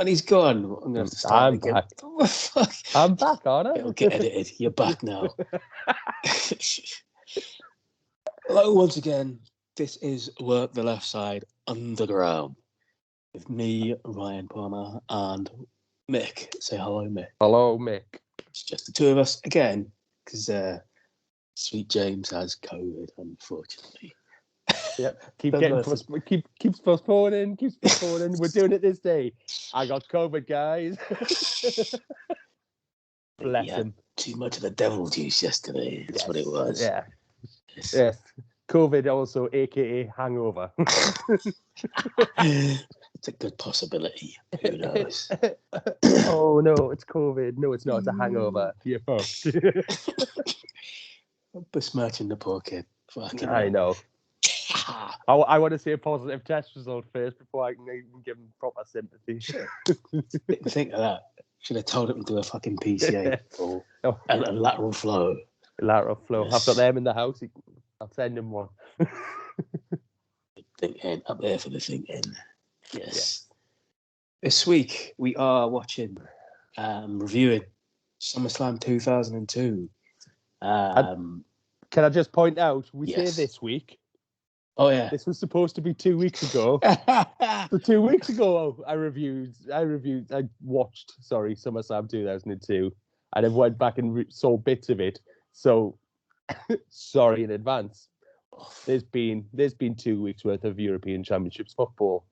And he's gone. I'm going to have to start I'm again. back. Oh, fuck. I'm back, aren't I? It'll get edited. You're back now. Hello once again. This is Work the Left Side Underground with me, Ryan Palmer, and Mick. Say hello, Mick. Hello, Mick. It's just the two of us again because Sweet James has COVID, unfortunately. Yep. Keeps postponing. We're doing it this day. I got COVID, guys. Bless him. Too much of the devil juice yesterday. That's what it was. Yeah. Yes. COVID also, aka hangover. It's a good possibility. Who knows? Oh no, it's COVID. No, it's not. It's a hangover. You're fucked. Besmirching the poor kid. Fucking I know. I want to see a positive test result first before I can even give him proper sympathy. Didn't think of that. Should have told him to do a fucking PCA or a lateral flow. Lateral flow. Yes. I've got them in the house. I'll send him one. Thinking up there for the thinking. Yes. This week we are watching, reviewing SummerSlam 2002. Can I just point out, we say this week. Oh yeah. This was supposed to be 2 weeks ago. So 2 weeks ago, I watched SummerSlam 2002, and I went back and saw bits of it. So sorry in advance. There's been 2 weeks worth of European Championships football,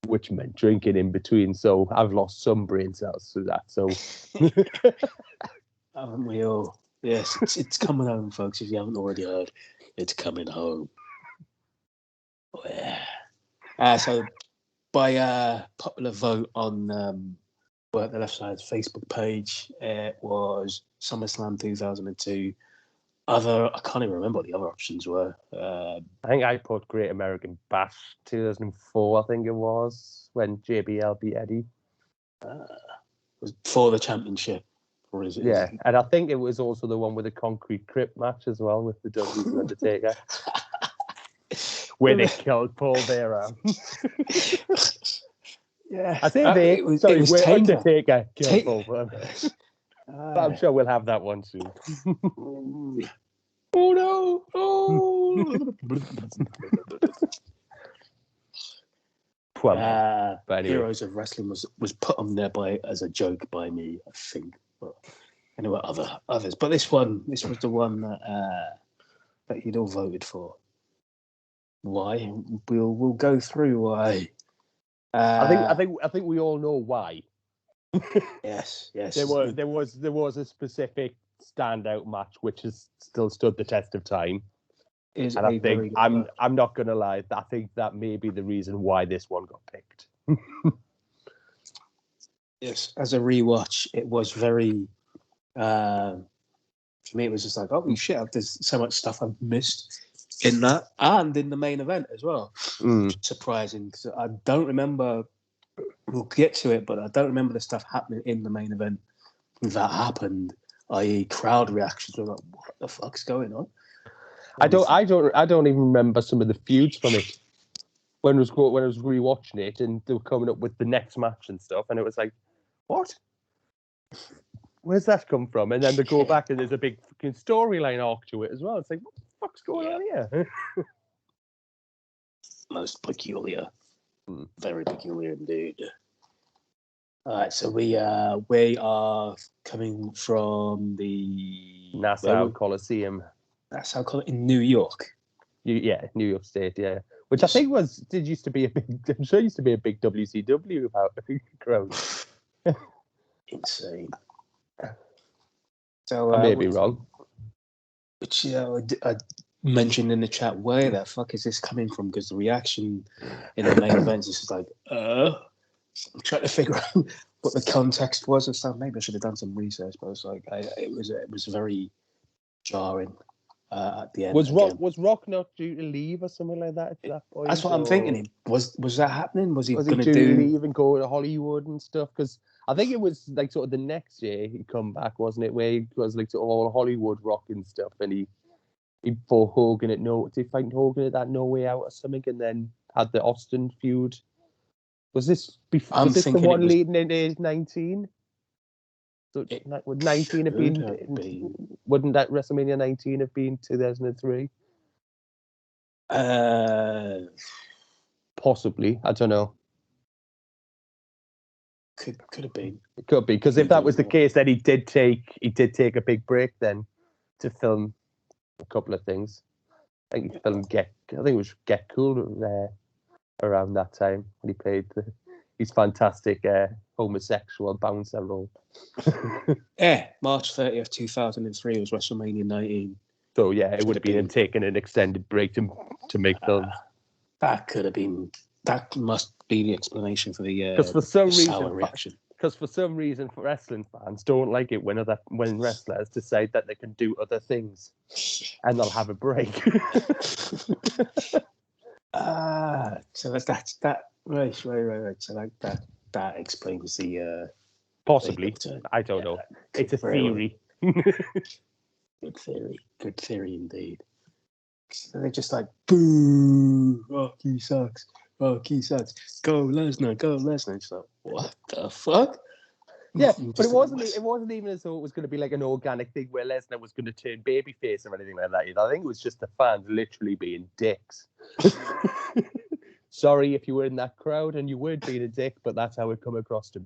which meant drinking in between. So I've lost some brain cells through that. So haven't we all? Yes, it's coming home, folks. If you haven't already heard, it's coming home. Oh, yeah. So by popular vote on Work the Left Side's Facebook page, it was SummerSlam 2002. I can't even remember what the other options were. I think I put Great American Bash 2004, I think it was, when JBL beat Eddie. It was for the championship. Or is it? Yeah, and I think it was also the one with the concrete trip match as well with the Dudleys and Undertaker. Where they killed Paul Bearer. Yeah. I say it was where Taker. Undertaker killed Paul Bearer. But I'm sure we'll have that one soon. Oh no! Oh! But anyway. Heroes of Wrestling was put on there as a joke by me, I think. But anyway, others. But this was the one that you'd all voted for. Why? We'll go through why. I think we all know why. Yes. There was a specific standout match which has still stood the test of time. And I think I'm not gonna lie, I think that may be the reason why this one got picked. Yes, as a rewatch, it was very for me it was just like, oh shit, there's so much stuff I've missed in that and in the main event as well. Surprising, because I don't remember. We'll get to it, but I don't remember the stuff happening in the main event that happened, i.e., crowd reactions. Like, what the fuck's going on? I don't even remember some of the feuds from it. When I was rewatching it, and they were coming up with the next match and stuff, and it was like, what? Where's that come from? And then they go back, and there's a big fucking storyline arc to it as well. It's like, what the fuck's going on here? Most peculiar. Very peculiar indeed. All right, so we are coming from the Nassau Coliseum. Nassau Coliseum in New York. New York State, yeah. Which I think used to be a big WCW crowd. Insane. So I may be wrong. Which I mentioned in the chat, where the fuck is this coming from? Because the reaction in the main events is just like, I'm trying to figure out what the context was and stuff. Maybe I should have done some research, but it's like it was very jarring at the end. Was Rock not due to leave or something like that at that point? That's what I'm thinking. Was that happening? Was he going to leave and go to Hollywood and stuff? Because I think it was like sort of the next year he'd come back, wasn't it? Where he was like sort of all Hollywood rock and stuff, and he fought Hogan did he fight Hogan at that No Way Out or something, and then had the Austin feud Was this before? Was this the one leading into 19? So would 19 have been? Wouldn't that WrestleMania 19 have been 2003? Possibly. I don't know. Could have been. It could be, because if that was the case, then he did take a big break then to film a couple of things. I think he filmed I think it was Get Cool around that time when he played his fantastic homosexual bouncer role. Yeah, March 30th, 2003 was WrestleMania 19. So yeah, it would have been him taking an extended break to make films. That could have been. That must be the explanation for the sour reaction. Because for some reason, wrestling fans don't like it when wrestlers decide that they can do other things, and they'll have a break. So that. Right. So that explains the. Possibly, I don't know. It's a theory. Good theory indeed. So they're just like, boo, Rocky sucks. Go Lesnar. It's like, what the fuck? Yeah, but it wasn't even as though it was going to be like an organic thing where Lesnar was going to turn babyface or anything like that. I think it was just the fans literally being dicks. Sorry if you were in that crowd and you weren't being a dick, but that's how it come across to me.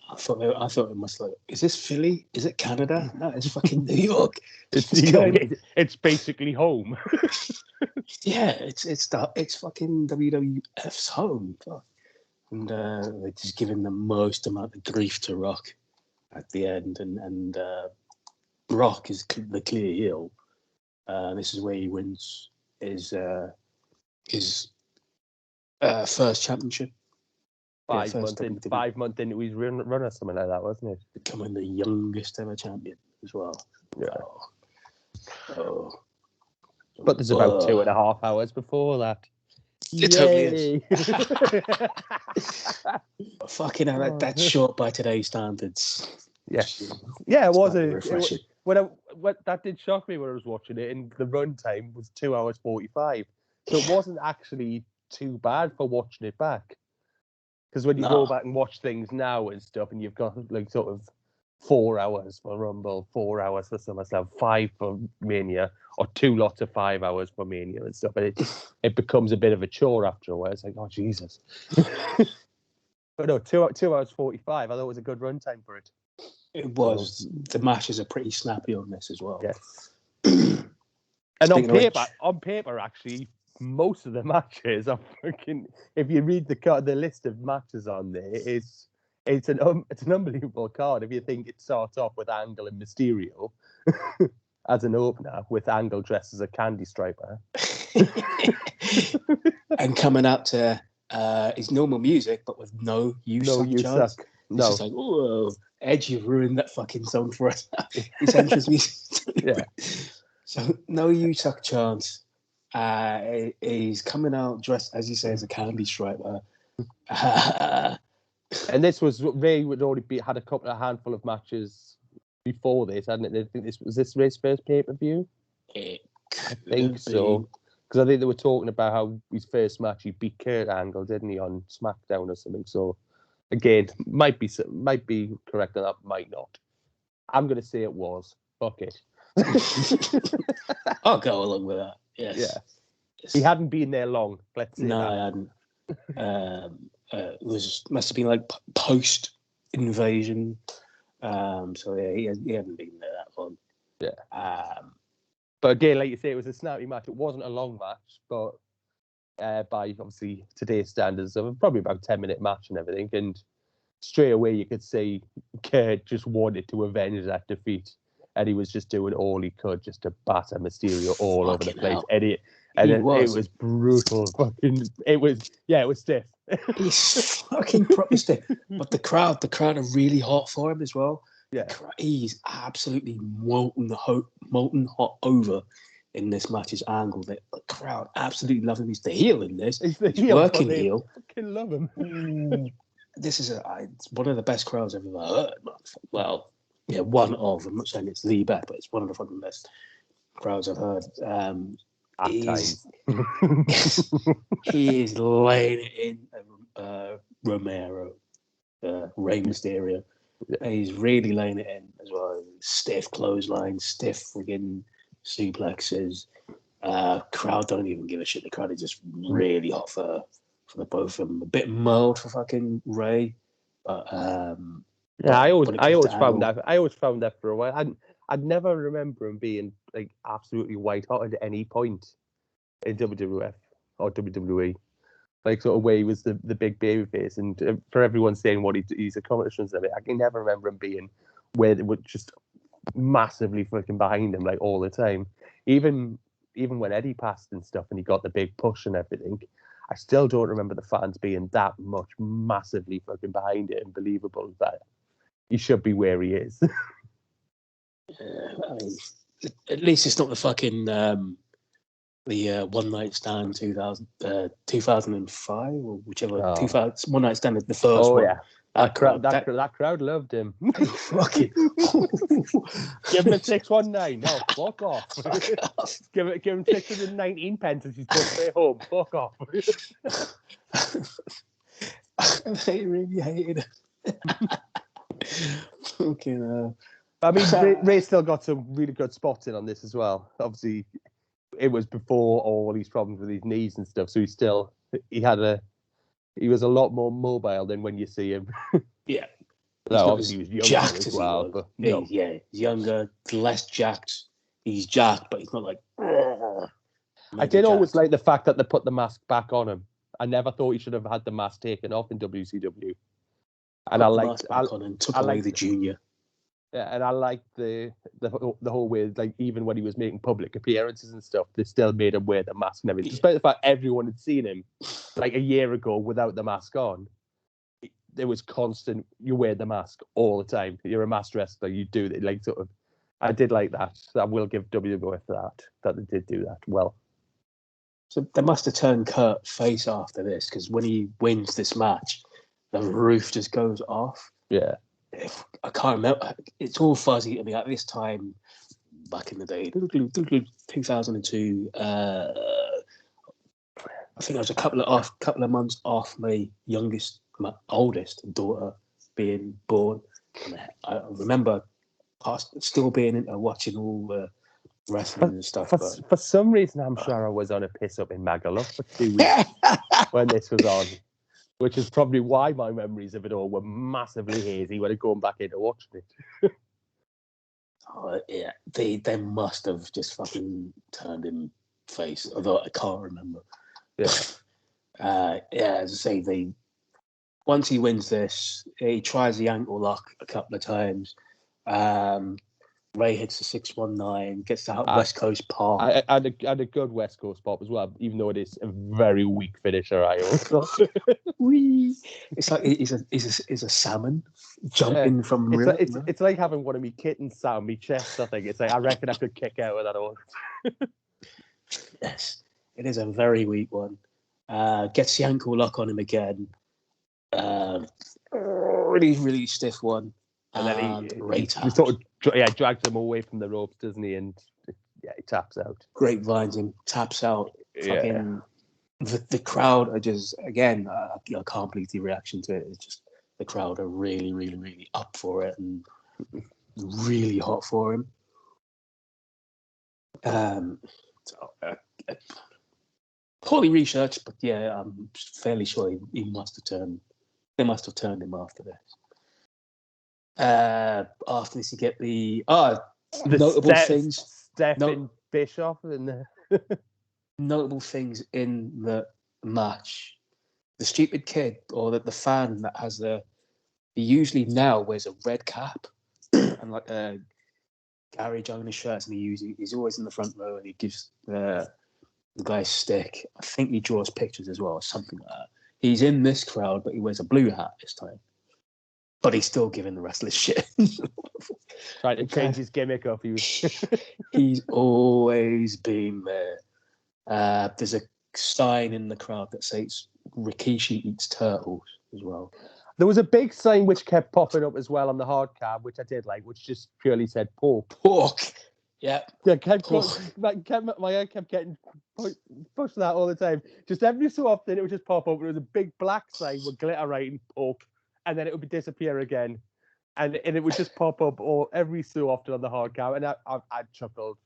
I thought it must like, is this Philly? Is it Canada? No, it's fucking New York. It's basically home. Yeah, it's fucking WWF's home. Fuck. And they're just giving the most amount of grief to Rock at the end, and Rock is the clear heel. This is where he wins his first championship. 5 months into his run or something like that, wasn't it? Becoming the youngest ever champion as well. Yeah. Oh. But there's about 2.5 hours before that. It totally is. Fucking hell, that's short by today's standards. Yes. Yeah, it was refreshing. That did shock me when I was watching it, and the run time was 2 hours 45. So it wasn't actually too bad for watching it back. Because when you go back and watch things now and stuff, and you've got like sort of 4 hours for Rumble, 4 hours for SummerSlam, 5 for Mania, or 2 lots of 5 hours for Mania and stuff, and it becomes a bit of a chore after a while. It's like, oh Jesus! But no, 2 hours 45. I thought it was a good runtime for it. It was. The matches are pretty snappy on this as well. Yes. And on paper, actually, most of the matches are fucking. If you read the list of matches on there, it's an unbelievable card. If you think it starts off with Angle and Mysterio as an opener, with Angle dressed as a candy striper, and coming out to his normal music, but with no "You Suck." No, it's just like, whoa, Edge, you've ruined that fucking song for us. His entrance music. Yeah. So no "You Suck" chance. He's coming out dressed, as you say, as a candy striper. And this was Ray would already had a handful of matches before this, hadn't it? I think this was Ray's first pay-per-view. I think so, because I think they were talking about how his first match he beat Kurt Angle, didn't he, on SmackDown or something? So again, might be correct on that, might not. I'm going to say it was. Fuck it. I'll go along with that. Yes. Yeah. He hadn't been there long. Let's say no, that. I hadn't. It must have been like post invasion. So yeah, he hadn't been there that long. Yeah. But again, like you say, it was a snappy match. It wasn't a long match, but by obviously today's standards, of probably about 10-minute match and everything. And straight away, you could see Kurt just wanted to avenge that defeat. And he was just doing all he could just to batter Mysterio all over the place. It was brutal. It was stiff. He's fucking proper stiff. But the crowd are really hot for him as well. Yeah, he's absolutely molten hot over in this match's Angle. The crowd absolutely love him. He's the heel in this. He's working heel. Fucking love him. This is it's one of the best crowds I've ever heard. Well. Yeah, one of. I'm not saying it's the best, but it's one of the fucking best crowds I've heard. At times. He is laying it in Romero, Rey Mysterio. Yeah. He's really laying it in as well. Stiff clotheslines, stiff friggin' suplexes. Crowd don't even give a shit. The crowd is just really hot for the both of them. A bit mild for fucking Ray, but I always found that for a while. I'd never remember him being like absolutely white hot at any point in WWF or WWE. Like sort of where he was the big baby face, and for everyone saying what he's accomplishments of it, I can never remember him being where they were just massively fucking behind him like all the time. Even when Eddie passed and stuff, and he got the big push and everything, I still don't remember the fans being that much massively fucking behind it and believable that he should be where he is. I mean, at least it's not the fucking the one night stand 2005 or whichever 2000 one night stand, the first one. Yeah. That crowd loved him. Fucking give him a 619. No, fuck off. give him 619 pence and she's going to stay home. Fuck off. They really hated it. Fucking I mean, Ray still got some really good spots in on this as well. Obviously, it was before all these problems with his knees and stuff, so he was a lot more mobile than when you see him. Yeah. No, obviously he was younger as well. But yeah, he's younger, less jacked. He's jacked, but he's not like. I did always like the fact that they put the mask back on him. I never thought he should have had the mask taken off in WCW. And took away the junior. Yeah, and I liked the whole way, like even when he was making public appearances and stuff, they still made him wear the mask and everything. Despite the fact everyone had seen him like a year ago without the mask on, there was constant. You wear the mask all the time. You're a masked wrestler. You do it like sort of. I did like that. I will give WWF that they did do that well. So they must have turned Kurt face after this, because when he wins this match, the roof just goes off. Yeah. I can't remember. It's all fuzzy. I mean, at this time, back in the day, 2002. I think I was a couple of months off my oldest daughter being born. And I remember still being into watching all the wrestling and stuff. For some reason, I'm sure I was on a piss up in Magaluf for 2 weeks when this was on. Which is probably why my memories of it all were massively hazy when I'm going back into watching it. Oh, yeah, they must have just fucking turned him face, although I can't remember. Yeah. As I say, once he wins this, he tries the ankle lock a couple of times. Ray hits the 619, gets that West Coast pop. I had a good West Coast pop as well, even though it is a very weak finisher. I also. It's like he's a salmon jumping from the river. It's like having one of me kittens sat on my chest. I think it's like I reckon I could kick out with that all. Yes, it is a very weak one. Gets the ankle lock on him again. Really stiff one. And then he sort of drags him away from the ropes, doesn't he? And he taps out. Grapevines him, taps out. Fucking, the crowd are just, again, I can't believe the reaction to it. It's just the crowd are really, really, really up for it and really hot for him. Poorly researched, but yeah, I'm fairly sure they must have turned him after this. After this, you get the notable things. Stephen Bischoff and notable things in the match. The stupid kid or the fan that has he usually now wears a red cap and like a garage owner shirts, and he's always in the front row, and he gives the guy a stick. I think he draws pictures as well, or something like that. He's in this crowd, but he wears a blue hat this time. But he's still giving the wrestlers shit. Trying to change his gimmick up. He's always been there. There's a sign in the crowd that says Rikishi eats turtles as well. There was a big sign which kept popping up as well on the hard card, which I did like, which just purely said pork. Pork. Yeah. My head kept getting pushed for that all the time. Just every so often, it would just pop up. And it was a big black sign with glitter writing poke, and then it would disappear again, and it would just pop up every so often on the hard cam, and I chuckled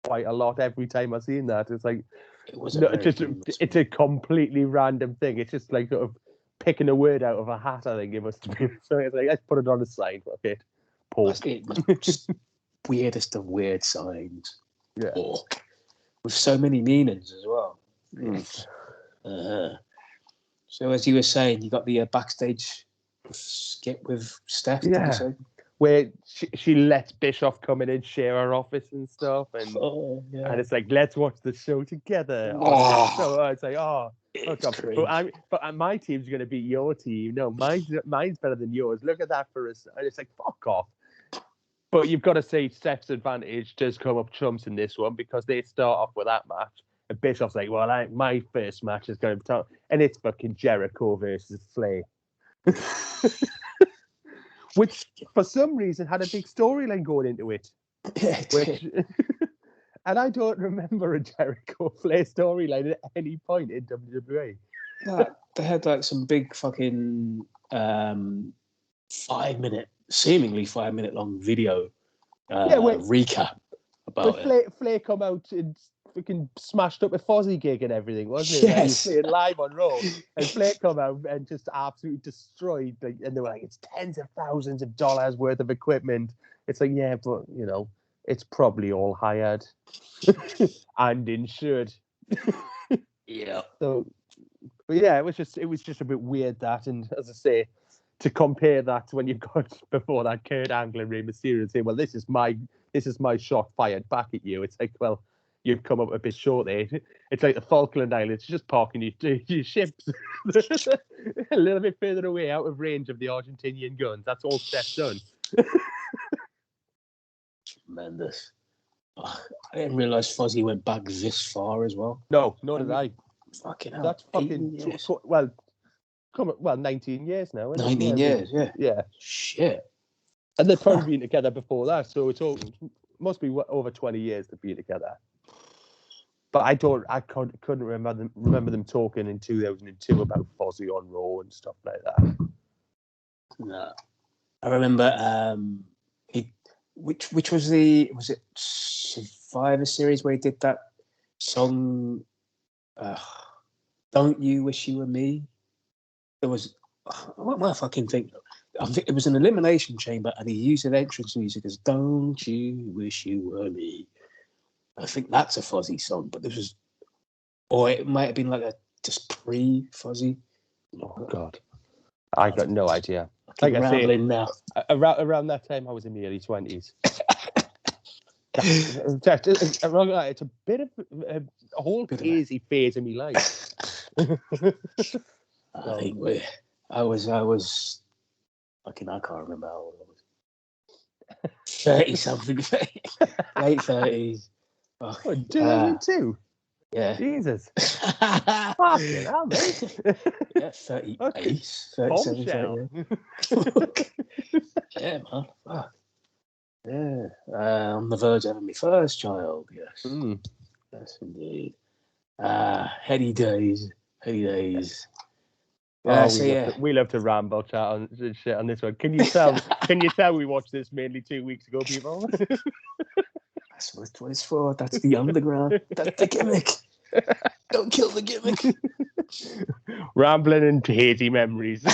quite a lot every time I seen that. It's like it's a completely random thing. It's just like sort of picking a word out of a hat. I think it must be. So it's like, let's put it on the sign. Okay, poke. Just weirdest of weird signs. Yeah. Pork. With so many meanings as well. So as you were saying, you got the backstage skit with Steph. Yeah. Did you say? Where she lets Bischoff come in and share her office and stuff, and it's like, let's watch the show together. So it's like, but my team's going to beat your team. No, mine's better than yours. Look at that for us. And it's like, fuck off. But you've got to say Steph's advantage does come up trumps in this one, because they start off with that match, and Bischoff's like, well, my first match is going to be and it's fucking Jericho versus Flair. Which, for some reason, had a big storyline going into it. And I don't remember a Jericho Flair storyline at any point in WWE. They had like some big fucking 5-minute, seemingly 5-minute long video recap about it. Flair come out and fucking smashed up a Fozzy gig and everything, wasn't it? Yes. He was playing live on Raw, and Flair come out and just absolutely destroyed. And they were like, it's tens of thousands of dollars worth of equipment. It's like, yeah, but it's probably all hired and insured. Yeah. So, but yeah, it was just a bit weird that, and as I say, to compare that to when you've got before that Kurt Angle and Rey Mysterio saying, well, this is my shot fired back at you. It's like, well, you've come up a bit short there. It's like the Falkland Islands, just parking your ships a little bit further away out of range of the Argentinian guns. That's all Steph's done. Tremendous. I didn't realise Fozzy went back this far as well. No, nor did I. Fucking hell. That's fucking 19 years now. 19 years, yeah. Yeah. Shit. And they've probably been together before that, so must be over 20 years to be together. But I couldn't remember them talking in 2002 about Fozzy on Raw and stuff like that. No. I remember which was it Survivor Series where he did that song, Don't You Wish You Were Me? It was, what am I fucking thinking? I think it was an Elimination Chamber, and he used an entrance music as Don't You Wish You Were Me. I think that's a Fozzy song, but this was, or it might have been like a just pre-Fozzy. Oh, God. I got no idea. Like I say, now. Around that time, I was in the early 20s. It's a bit of a whole crazy phase in my life. I think I was fucking, I can't remember how old I was. 30 something, late 30s. Oh, 2002. Yeah. Jesus. Fucking hell, mate. Yeah, 38, okay. 37, 38. Yeah, man. Fuck. Yeah. On the verge of having my first child, yes. Mm. Yes, indeed. Heady days. We love to ramble chat on shit on this one. Can you tell we watched this mainly 2 weeks ago, people? That's what it's for. That's the underground. That's the gimmick. Don't kill the gimmick. Rambling and hazy memories.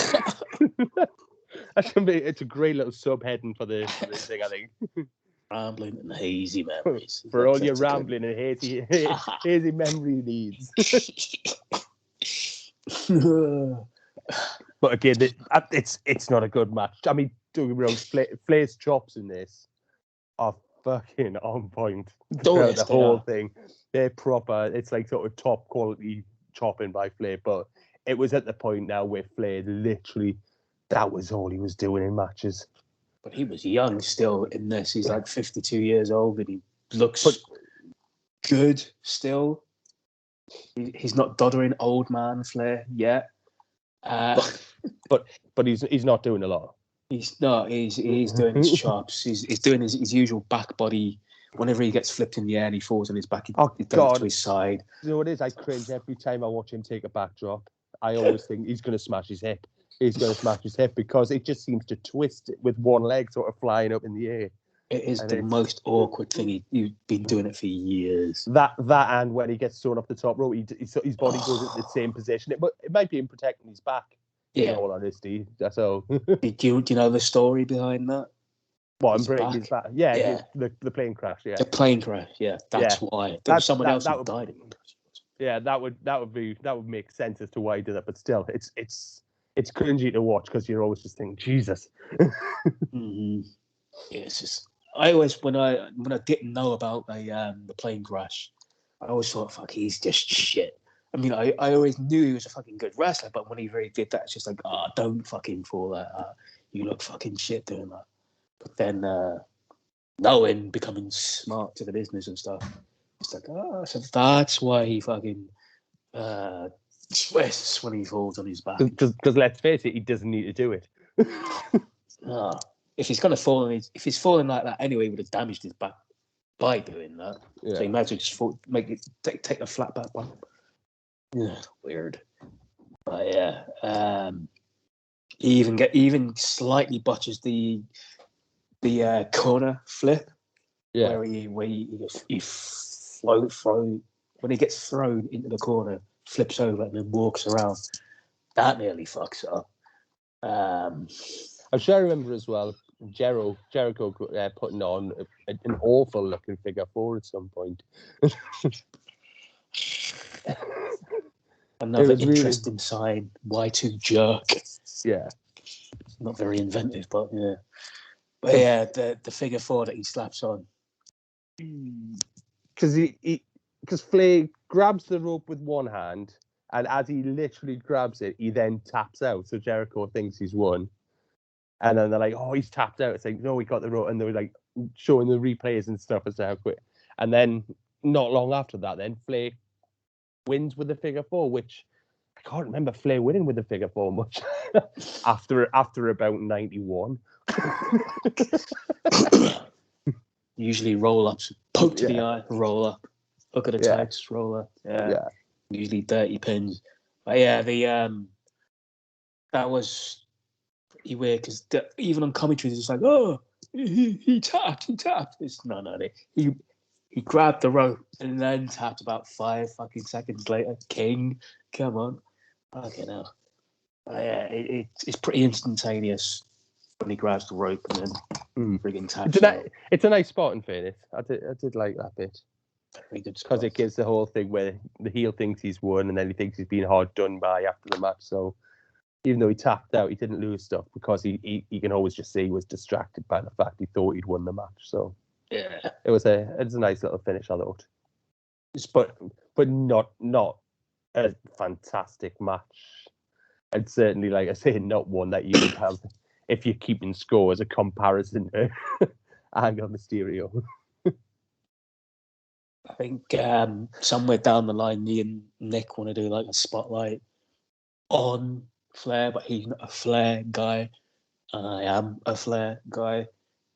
It's a great little subheading for this thing, I think. Rambling and hazy memories. For all your rambling and hazy memory needs. But again, it's not a good match. I mean, don't get me wrong, Flair's chops in this are fucking on point throughout the whole thing. They're proper. It's like sort of top quality chopping by Flair. But it was at the point now where Flair literally, that was all he was doing in matches. But he was young still in this. He's like 52 years old, and he looks good still. He's not doddering old man Flair yet. But he's not doing a lot. He's not. He's doing his chops. He's doing his usual back body whenever he gets flipped in the air and he falls on his back, he goes to his side. You know what it is? I cringe every time I watch him take a backdrop. I always think he's going to smash his hip. He's going to smash his hip because it just seems to twist with one leg sort of flying up in the air. It is the most awkward thing. You've been doing it for years. That and when he gets thrown off the top rope, his body goes into the same position. It might be him protecting his back. Yeah. In all honesty, that's all. do you know the story behind that? What, I'm breaking his back? Yeah. The plane crash. Yeah, the plane crash. Yeah, that's why. There was someone else who died in it. Yeah, that would make sense as to why he did that. But still, it's cringy to watch because you're always just thinking, Jesus. Mm-hmm. Yeah, it's just. I always when I didn't know about the plane crash, I always thought, fuck, he's just shit. I mean, I always knew he was a fucking good wrestler, but when he really did that, it's just like, don't fucking fall that. You look fucking shit doing that. But then knowing, becoming smart to the business and stuff, it's like, so that's why he fucking twists when he falls on his back. Because let's face it, he doesn't need to do it. If he's gonna fall if he's falling like that anyway, he would have damaged his back by doing that. Yeah. So he might as well just take the flat back one. Yeah, weird. But yeah, he even slightly botches the corner flip. Yeah, where he throw when he gets thrown into the corner, flips over and then walks around. That nearly fucks up. I'm sure I remember as well, Jericho putting on an awful looking figure 4 at some point. Another interesting sign. Y2 jerk. Yeah. Not very inventive, but yeah. But yeah, the figure 4 that he slaps on. Because Flair grabs the rope with one hand, and as he literally grabs it, he then taps out. So Jericho thinks he's won. And then they're like, oh, he's tapped out. It's like, no, we got the rope. And they were like showing the replays and stuff as to how quick. And then not long after that, then Flair wins with the figure 4, which I can't remember Flair winning with the figure 4 much after about 91. Usually roll ups, poke to the eye, roll up, hook at the tights, roll up. Yeah. Usually dirty pins. But yeah, that was pretty weird because even on commentary, it's like, oh, he tapped. No, he grabbed the rope and then tapped about 5 fucking seconds later. King, come on. Fucking hell. Yeah, it's pretty instantaneous when he grabs the rope and then friggin' taps. It's a nice spot in fairness. I did like that bit. Very good spot. Because it gives the whole thing where the heel thinks he's won and then he thinks he's been hard done by after the match. So even though he tapped out, he didn't lose stuff because he can always just say he was distracted by the fact he thought he'd won the match. So yeah, it's a nice little finish, I thought. But not a fantastic match. And certainly, like I say, not one that you would have if you're keeping score as a comparison to Angle Mysterio. I think somewhere down the line, me and Nick want to do like a spotlight on Flair, but he's not a Flair guy. I am a Flair guy.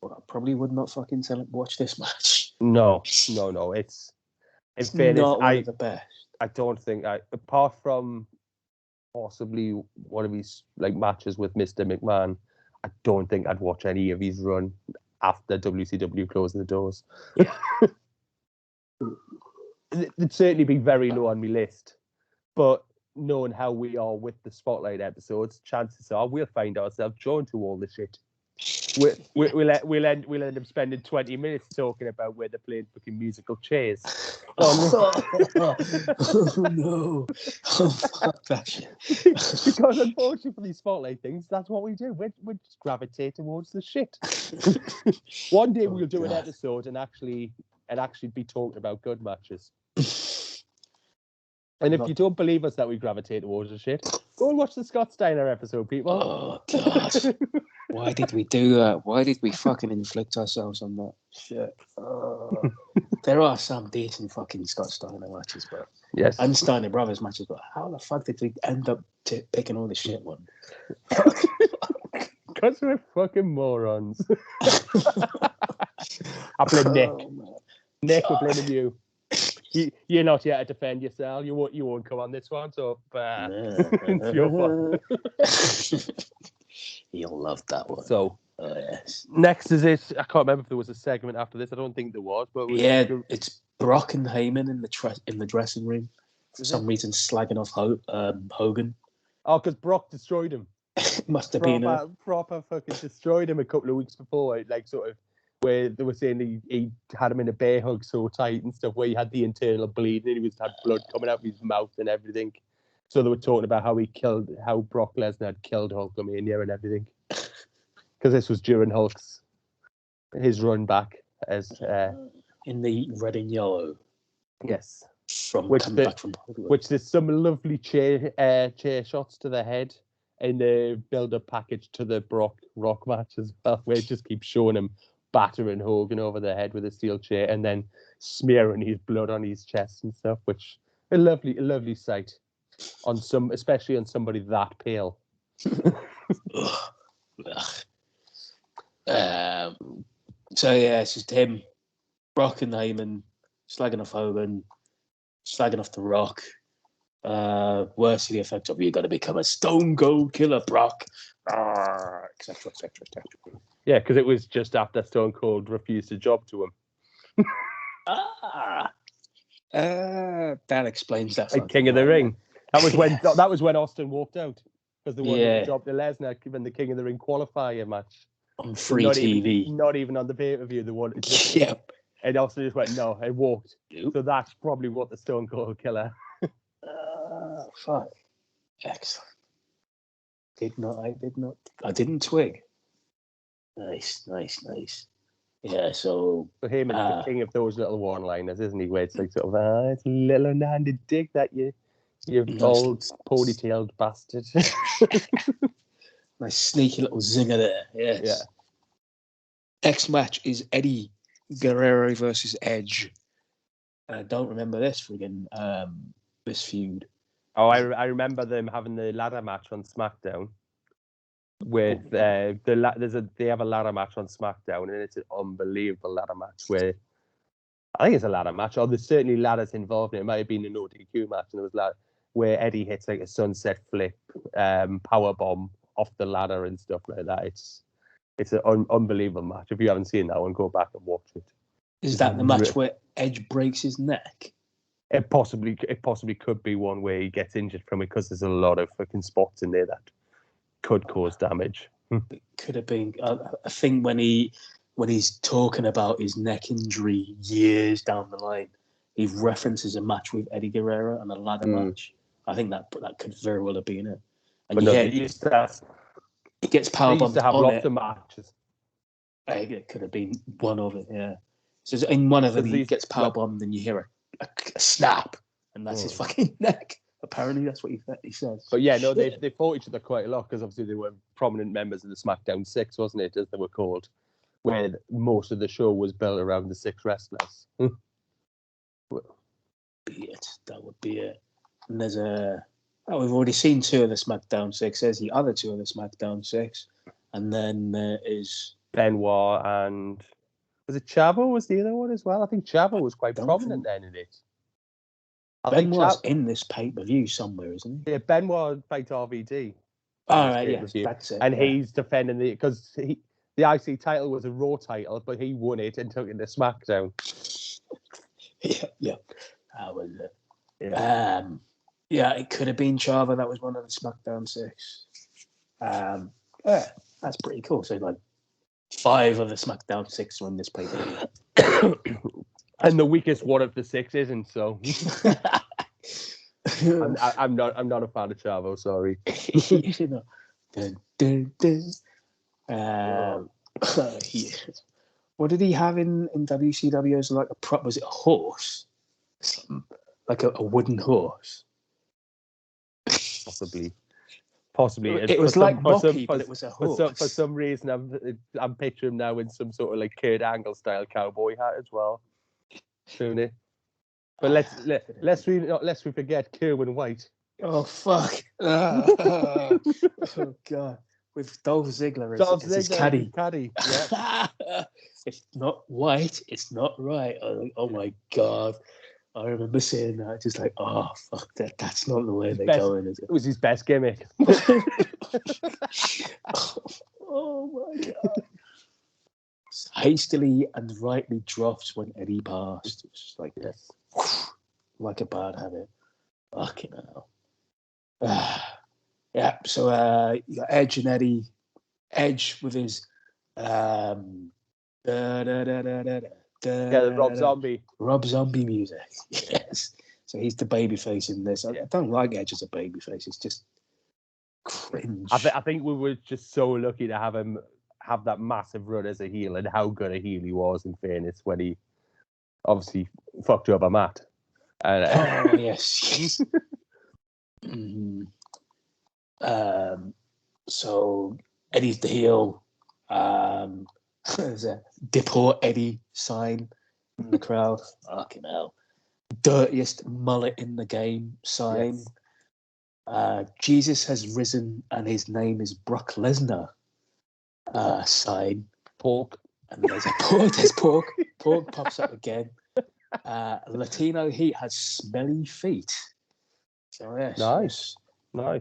But I probably would not fucking watch this match. No. It's fairness, not one of the best. I don't think apart from possibly one of his like matches with Mr. McMahon, I don't think I'd watch any of his run after WCW closed the doors. Yeah. It'd certainly be very low on my list, but knowing how we are with the Spotlight episodes, chances are we'll find ourselves drawn to all the shit. We'll end up spending 20 minutes talking about where they're playing fucking musical chairs. Oh no! Oh, fuck that shit. Because unfortunately for these Spotlight things, that's what we do. We just gravitate towards the shit. One day we'll do an episode and actually be talking about good matches. And if you don't believe us that we gravitate towards the shit, go and watch the Scott Steiner episode, people. Oh god. Why did we do that? Why did we fucking inflict ourselves on that shit? There are some decent fucking Scott Steiner matches, but and Steiner Brothers matches, but how the fuck did we end up picking all the shit one? Because we're fucking morons. I blame Nick. Nick, we're blaming you. You're not here to defend yourself. You won't come on this one, so it's your fault. You'll love that one. So, yes. Next is it. I can't remember if there was a segment after this. I don't think there was, but it's Brock and Heyman in the dressing room. For some reason, slagging off Hogan. Oh, because Brock destroyed him. Must have been proper fucking destroyed him a couple of weeks before, like sort of where they were saying he had him in a bear hug so tight and stuff, where he had the internal bleeding and he had blood coming out of his mouth and everything. So they were talking about how Brock Lesnar had killed Hulkamania and everything. Because this was during his run back as in the red and yellow. Yes. Which there's some lovely chair shots to the head in the build-up package to the Brock Rock match as well, where it just keeps showing him battering Hogan over the head with a steel chair and then smearing his blood on his chest and stuff, which a lovely sight especially on somebody that pale. So yeah, it's just him, Brock and Heyman, slagging off Hogan, slagging off The Rock. Worse to the effect of, you got to become a stone cold killer, Brock, etc. Yeah, because it was just after Stone Cold refused a job to him. That explains that. Like King of the Ring. That was when Austin walked out because they wanted a job to Lesnar, given the King of the Ring qualifier match on free TV. Not even on the pay-per-view. They wanted. Yep. And Austin just went no, and walked. Nope. So that's probably what the Stone Cold Killer. Fuck. Excellent. I didn't twig. Nice. Yeah, so him is the king of those little one-liners, isn't he? Where it's like sort of, it's a little unhanded dick that you old ponytailed bastard. Nice sneaky little zinger there. Yes. Yeah. Next match is Eddie Guerrero versus Edge. I don't remember this feud. Oh, I remember them having the ladder match on SmackDown. With they have a ladder match on SmackDown, and it's an unbelievable ladder match. Where I think it's a ladder match, or there's certainly ladders involved in it. It might have been an ODQ match, and it was where Eddie hits like a sunset flip, power bomb off the ladder and stuff like that. It's an unbelievable match. If you haven't seen that one, go back and watch it. Is that the match where Edge breaks his neck? It possibly could be one where he gets injured from it, because there's a lot of fucking spots in there that could cause damage. It could have been. I think when he's talking about his neck injury years down the line, he references a match with Eddie Guerrero and a ladder match. I think that could very well have been it. And but yeah, he used to have. He gets powerbombed. Used to have lots of matches. It could have been one of it. Yeah. So in one of them, he gets powerbombed, and you hear a snap, and that's his fucking neck. Apparently, that's what he says. But yeah, no, they fought each other quite a lot, because obviously they were prominent members of the SmackDown 6, wasn't it, as they were called, where most of the show was built around the 6 wrestlers. That would be it. And there's we've already seen 2 of the SmackDown 6. There's the other 2 of the SmackDown 6, and then there is Benoit and was it Chavo? Was the other one as well? I think Chavo was quite prominent then in it. Benoit's in this pay-per-view somewhere, isn't he? Yeah, Benoit fights RVD. All right, yes, that's it. And he's defending because the IC title was a Raw title, but he won it and took it to SmackDown. Yeah, that was it. Yeah, it could have been Chavo. That was one of the SmackDown 6. Yeah, that's pretty cool. So like 5 of the SmackDown 6 were in this pay-per-view. And the weakest one of the 6 isn't, so I'm not a fan of Chavo, sorry. What did he have in WCW as like a prop? Was it a horse? Like a wooden horse? Possibly. It was like Rocky, but it was a horse. For some reason, I'm picturing him now in some sort of like Kurt Angle style cowboy hat as well. Soon it. But let's we forget Kerwin White. Oh fuck! Oh god! With Dolph Ziggler as his caddy. Yeah. it's not white, it's not right. I was like, oh my God. I remember saying that, just like, oh, fuck that. That's not the way they're going, is it? It was his best gimmick. Oh my God. Hastily and rightly dropped when Eddie passed. It was just like, Yes. like a bad habit. Fucking hell. Yeah, so you got Edge and Eddie. Edge with his The Rob Zombie music. Yes. So he's the babyface in this. I don't like Edge as a babyface. It's just cringe. I think we were just so lucky to have him have that massive run as a heel, and how good a heel he was, in fairness, when he obviously fucked you up a Matt. And, yes. So Eddie's the heel. There's a deport Eddie sign in the crowd. Fucking hell. Dirtiest mullet in the game sign. Yes. Jesus has risen and his name is Brock Lesnar sign. Pork. And there's pork. Pork pops up again. Latino Heat has smelly feet. So yes. Nice.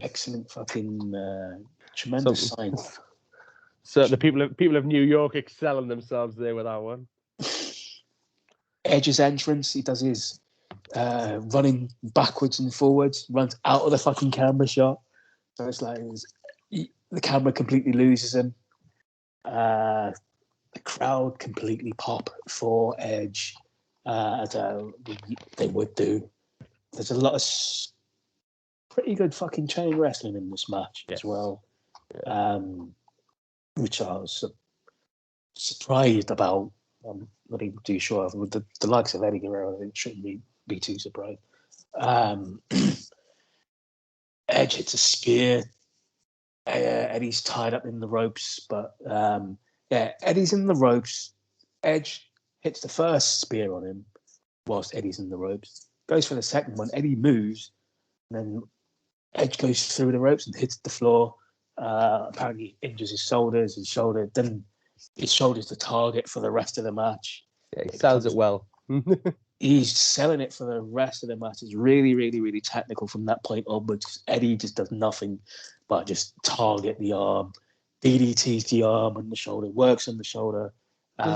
Excellent fucking tremendous sign. So the people of New York excelling themselves there with that one. Edge's entrance, he does his running backwards and forwards, runs out of the fucking camera shot. So it's like the camera completely loses him. The crowd completely pop for Edge, as they would do. There's a lot of pretty good fucking chain wrestling in this match as well, which I was surprised about. I'm not even too sure of. With the likes of Eddie Guerrero, it shouldn't be too surprised. Edge hits a spear. Eddie's tied up in the ropes, but Eddie's in the ropes. Edge hits the first spear on him whilst Eddie's in the ropes. Goes for the second one. Eddie moves, and then Edge goes through the ropes and hits the floor. Apparently injures his shoulders. Then his shoulder's the target for the rest of the match. Yeah, he sells it well. He's selling it for the rest of the match. It's really, really, really technical from that point onwards. Eddie just does nothing but just target the arm, DDTs the arm and the shoulder, works on the shoulder,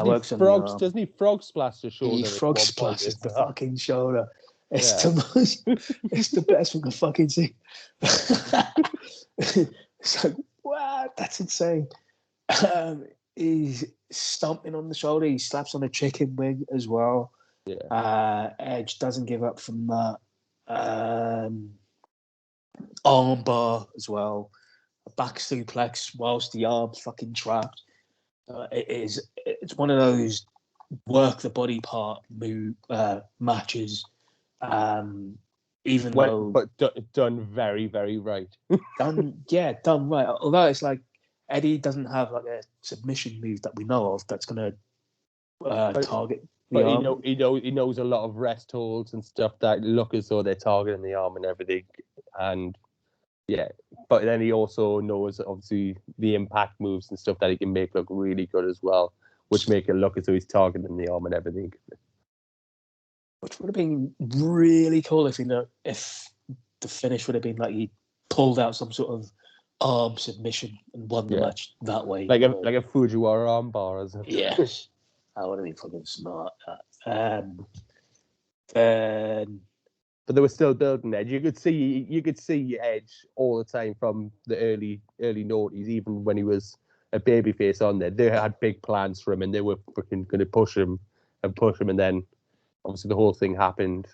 works on the arm. Doesn't he frog splash the shoulder? He frog splashes the fucking shoulder. It's it's the best we can fucking see. It's like, wow, that's insane. He's stomping on the shoulder. He slaps on a chicken wing as well. Yeah. Edge doesn't give up from that. Arm bar as well. A back suplex whilst the arm's fucking trapped. It's one of those work the body part matches. But done very, very right. done right. Although it's like Eddie doesn't have like a submission move that we know of that's going to target the arm. But he knows a lot of rest holds and stuff that look as though they're targeting the arm and everything. And but then he also knows obviously the impact moves and stuff that he can make look really good as well, which make it look as though he's targeting the arm and everything. Which would have been really cool if the finish would have been like he pulled out some sort of arm submission and won the match that way. Like a Fujiwara arm bar, isn't it? Yes. That would have been fucking smart. But they were still building Edge. You could see Edge all the time from the early noughties, even when he was a babyface on there. They had big plans for him, and they were freaking going to push him, and then obviously the whole thing happened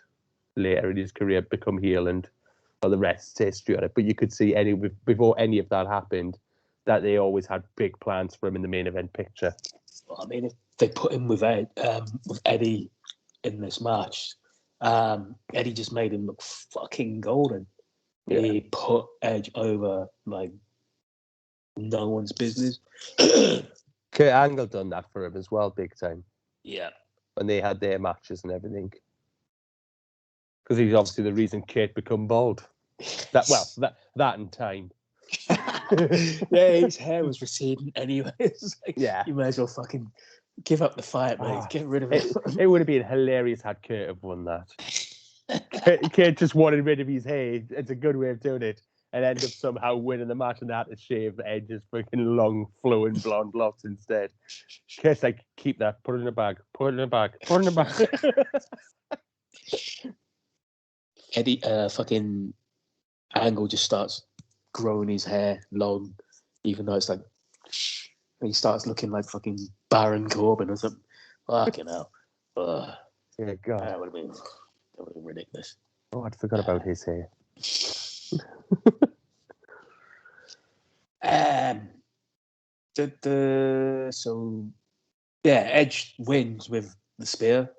later in his career, become heel, and the rest history on it. But you could see before any of that happened, that they always had big plans for him in the main event picture. Well, I mean, if they put him with Eddie in this match, Eddie just made him look fucking golden. Yeah. He put Edge over like no one's business. Kurt Angle done that for him as well, big time. Yeah. When they had their matches and everything. Because he's obviously the reason Kurt become bald. That in time. Yeah, his hair was receding anyway. Like, yeah. You may as well fucking Give up the fight, mate. Get rid of it. It would have been hilarious had Kurt have won that. Kurt just wanted rid of his hair. It's a good way of doing it. And end up somehow winning the match, and they had to shave Edge's freaking long, flowing blonde locks instead. Kurt's like, keep that, put it in a bag, put it in a bag, put it in a bag. Eddie, fucking Angle just starts growing his hair long, even though it's like he starts looking like fucking Baron Corbin or something. Fucking hell. Yeah, God. That would have been ridiculous. Oh, I forgot about his hair. So yeah, Edge wins with the spear,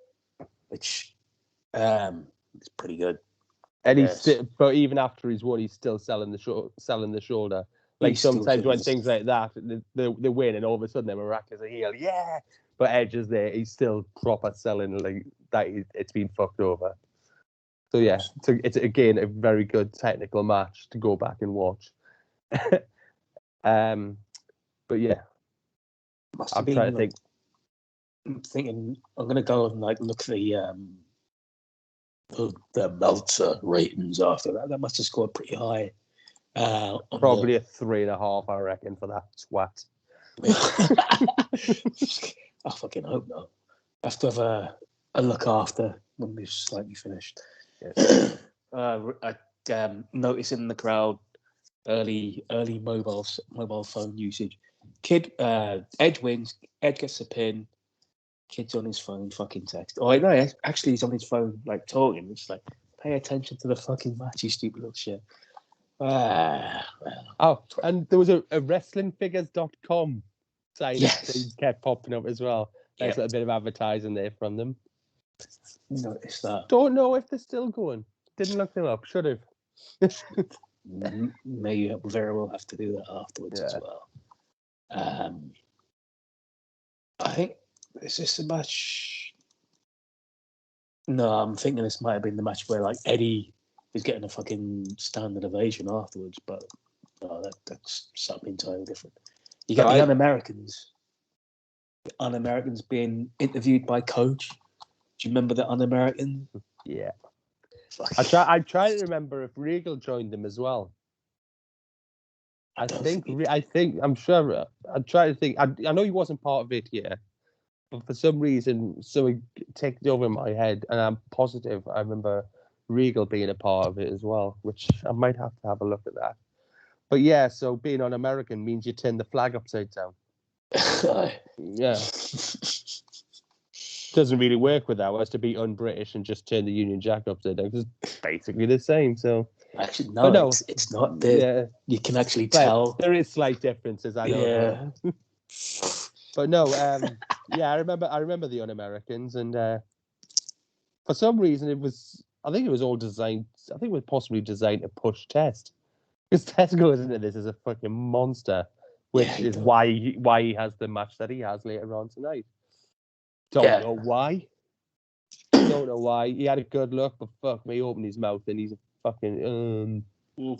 which is pretty good. And but even after he's won, he's still selling the shoulder. Like He's sometimes when things like that, they win, and all of a sudden they're miraculously healed. Yeah, but Edge is there. He's still proper selling like that. It's been fucked over. So yeah, it's again a very good technical match to go back and watch. But yeah, I'm trying to think. I'm thinking I'm gonna go and like look the Meltzer ratings after that. That must have scored pretty high. Probably a 3.5, I reckon, for that twat. I fucking hope not. I have to have a look after when we've slightly finished. Yes. I noticed in the crowd early mobile phone usage. Edge wins. Edge gets a pin. Kid's on his phone, fucking text. Oh no, actually he's on his phone, like talking. It's like, pay attention to the fucking match, you stupid little shit. Oh, and there was a wrestlingfigures.com site that kept popping up as well. There's a bit of advertising there from them. Notice that. Don't know if they're still going. Didn't look them up. Should have. May very well have to do that afterwards as well. I think, is this the match? No, I'm thinking this might have been the match where like Eddie is getting a fucking standing ovation afterwards, but no, that's something entirely different. You got the Un-Americans. The Un-Americans being interviewed by Coach. Do you remember the Un-American? Yeah. I try to remember if Regal joined them as well. I'm sure. I'm trying to think. I know he wasn't part of it here, but for some reason, something takes over in my head, and I'm positive I remember Regal being a part of it as well, which I might have to have a look at that. But yeah, so being Un-American means you turn the flag upside down. Yeah. Doesn't really work with that. Was to be un-British and just turn the Union Jack upside down. It's basically the same. So actually, no, it's not. You can actually tell there is slight differences. I know. Yeah. But no, I remember the Un-Americans, and for some reason I think it was all designed. I think it was possibly designed to push Test, because Test goes into this as a fucking monster, which is why he has the match that he has later on tonight. Don't know why. Don't know why. He had a good look, but fuck me, open his mouth and he's a fucking more.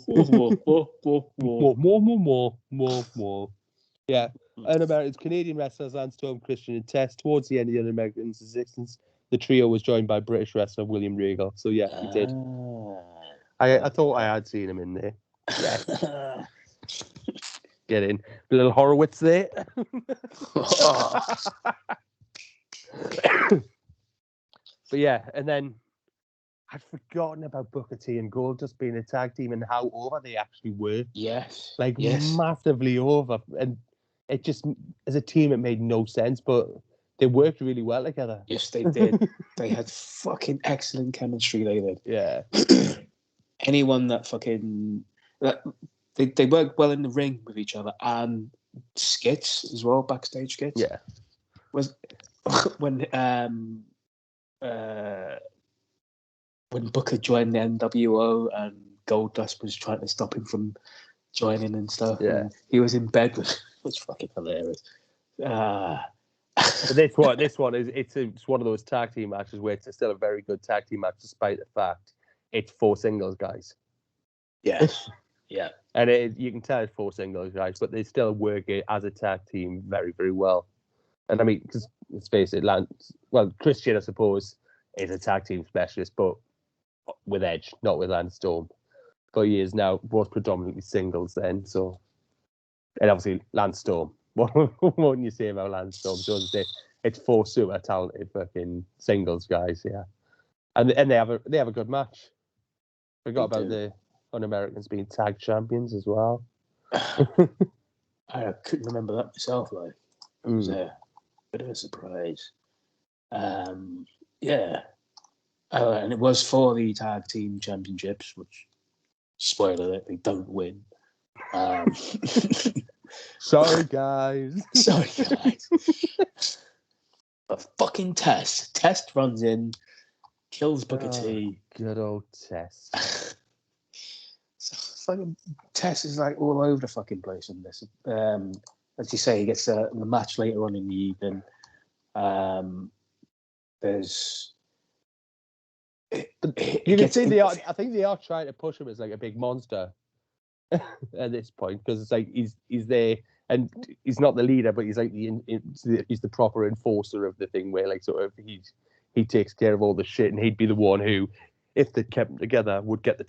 Yeah. Un-Americans, Canadian wrestlers Lance Storm, Christian, and Test. Towards the end of the Un-Americans' existence, the trio was joined by British wrestler William Regal. So yeah, he did. I thought I had seen him in there. Yeah. Get in. A little Horowitz there. But yeah, and then I'd forgotten about Booker T and Goldust being a tag team and how over they actually were. Yes. Massively over. And it just, as a team, it made no sense, but they worked really well together. Yes, they did. They had fucking excellent chemistry, they did. Yeah. Anyone that fucking... They worked well in the ring with each other, and skits as well, backstage skits. Yeah. Was when Booker joined the NWO and Goldust was trying to stop him from joining and stuff. Yeah. And he was in bed with it. Was fucking hilarious. This one is it's one of those tag team matches where it's still a very good tag team match despite the fact it's 4 singles guys. Yes. Yeah. And you can tell it's 4 singles guys, but they still work it as a tag team very, very well. And I mean, because let's face it, Christian, I suppose, is a tag team specialist, but with Edge, not with Lance Storm. But he is now both predominantly singles then. So, and obviously Lance Storm. What wouldn't you say about Lance Storm? So it's 4 super talented fucking singles guys, yeah. And they have a good match. Forgot about the Un-Americans being tag champions as well. I couldn't remember that myself. Like, it was a bit of a surprise. Yeah. And it was for the tag team championships, which, spoiler alert, they don't win. Sorry, guys. But fucking Test runs in, kills Booker T. Good old Test. So fucking Test is like all over the fucking place in this. As you say, he gets the match later on in the evening. There's. You can see I think they are trying to push him as like a big monster at this point, because it's like he's there and he's not the leader, but he's like he's the proper enforcer of the thing, where like sort of he takes care of all the shit, and he'd be the one who, if they kept them together, would get the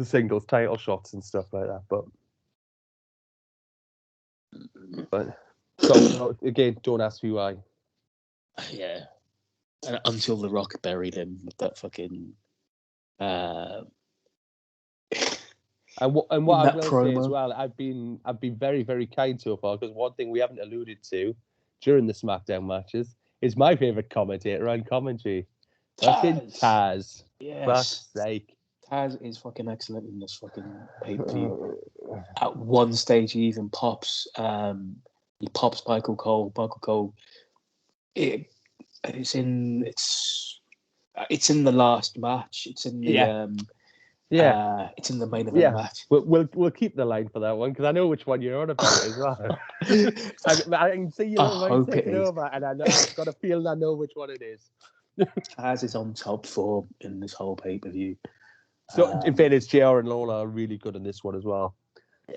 singles title shots and stuff like that. But so, again, don't ask me why. Yeah. Until The Rock buried him with that fucking. And what I will promo. say as well, I've been very, very kind so far, because one thing we haven't alluded to during the SmackDown matches is my favourite commentator on commentary, fucking Taz. Yes. Fuck's sake. Taz is fucking excellent in this fucking pay-per-view. At one stage, he even pops. He pops Michael Cole. Michael Cole. It's in the last match. It's in the it's in the main event match. We'll keep the line for that one, because I know which one you're on about as well. I can see your little voice taking over, and I've got a feeling I know which one it is. Taz is on top form in this whole pay-per-view. So in fairness, JR and Lola are really good in this one as well,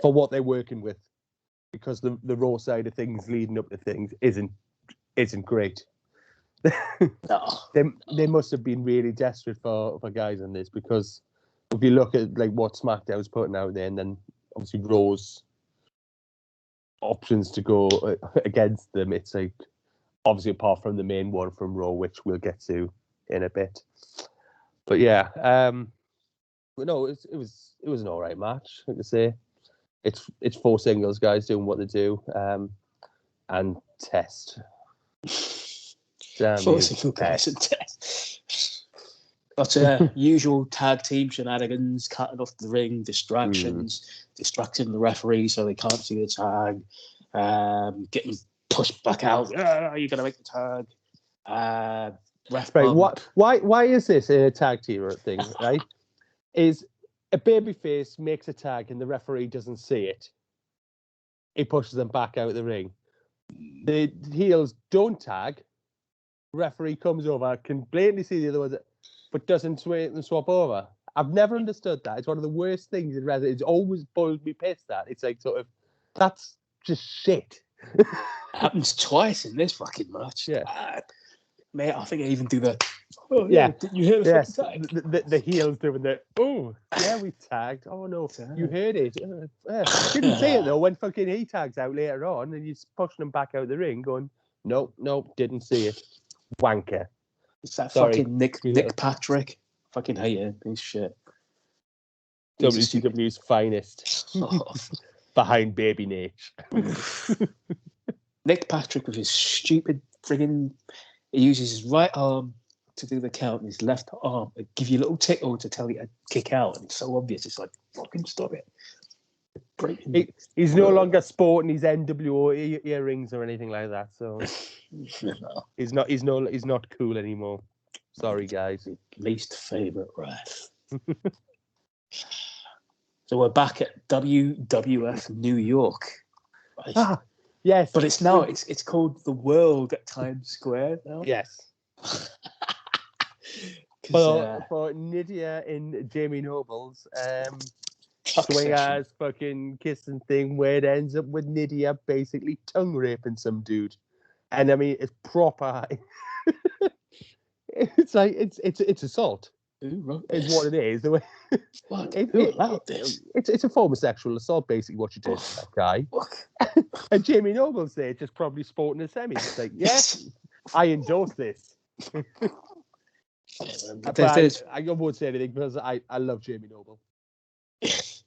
for what they're working with, because the Raw side of things leading up to things isn't great. They must have been really desperate for guys in this, because if you look at like what SmackDown's putting out there, and then obviously Raw's options to go against them, it's like, obviously apart from the main one from Raw, which we'll get to in a bit. But yeah, but no, it was an all right match. Like I say, it's 4 singles guys doing what they do, and Test. Damn, 4 single guys and Test. Got usual tag team shenanigans, cutting off the ring, distractions, distracting the referee so they can't see the tag, getting pushed back out. You're gonna make the tag. Ref right. Why is this a tag team thing? Right? Is a babyface makes a tag and the referee doesn't see it, he pushes them back out of the ring. The heels don't tag. Referee comes over, can blatantly see the other ones, but doesn't swap over. I've never understood that. It's one of the worst things in wrestling. It's always boiled me pissed that. It's like sort of, that's just shit. Happens twice in this fucking match. Yeah. Mate, I think I even do that. Oh, yeah. Did you hear the fucking tag? The heels doing the, we tagged. Oh, no, you heard it. Didn't see it, though, when fucking he tags out later on, and he's pushing him back out the ring going, nope, didn't see it. Wanker. It's that fucking Nick Patrick. Fucking hate it. Piece of shit. WCW's finest. Behind Baby Nate. Nick Patrick with his stupid friggin'... He uses his right arm to do the count and his left arm to give you a little tickle to tell you to kick out. And it's so obvious. It's like, fucking stop it. He's no longer sporting his NWO earrings or anything like that, so no. he's not cool anymore. Sorry, guys. Least favorite ref. So we're back at WWF New York. Right? Yes, but it's now it's called the World at Times Square now. Yes. For Nydia and Jamie Noble's swingers fucking kissing thing, where it ends up with Nydia basically tongue raping some dude. And I mean, it's proper. It's like it's assault. Is what it is. The way Who allowed this? It's a form of sexual assault, basically. What you did to that guy. And Jamie Noble's there, just probably sporting a semi. It's like, yes, I endorse this. But I won't say anything because I love Jamie Noble.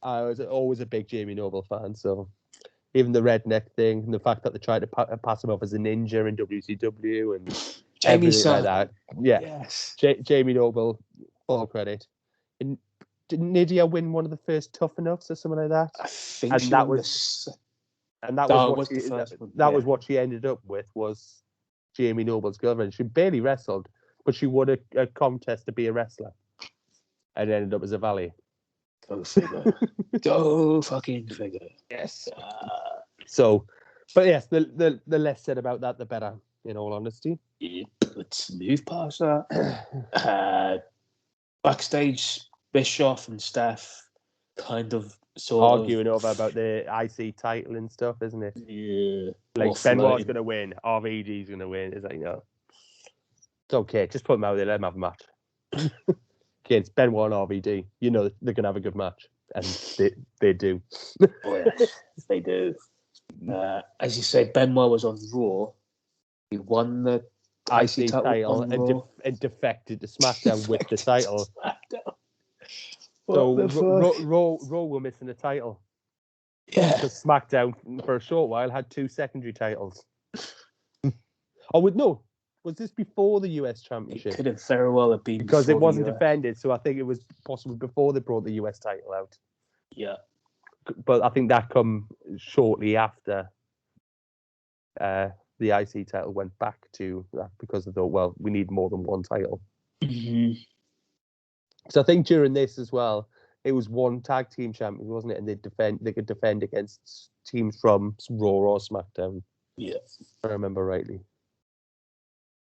I was always a big Jamie Noble fan. So even the redneck thing, and the fact that they tried to pass him off as a ninja in WCW and everything like that. Yeah. Yes. Jamie Noble, all credit. And didn't Nydia win one of the first Tough Enoughs or something like that? I think and she that was. Was what she ended up with was Jamie Noble's girlfriend. She barely wrestled, but she won a contest to be a wrestler, and ended up as a valet. Go figure. Go fucking figure. Yes. So, but yes, the less said about that, the better. In all honesty. Yep. Let's move past that. Backstage, Bischoff and Steph kind of arguing over about the IC title and stuff, isn't it? Yeah. Like Benoit's going to win, RVD's going to win. It's like, no. It's okay. Just put them out there. Let them have a match. Okay, it's Benoit and RVD. You know they're going to have a good match. And they do. Oh, yes, they do. As you said, Benoit was on Raw. He won the IC title and defected to SmackDown with the title. So Raw were missing a title. Yeah. Because SmackDown, for a short while, had 2 secondary titles. Was this before the US Championship? It could have very well have been. Because it wasn't defended, so I think it was possibly before they brought the US title out. Yeah. But I think that come shortly after the IC title went back to that because they thought, well, we need more than one title. Mm-hmm. So I think during this as well, it was one tag team champion, wasn't it? And they could defend against teams from Raw or SmackDown. Yeah. If I remember rightly.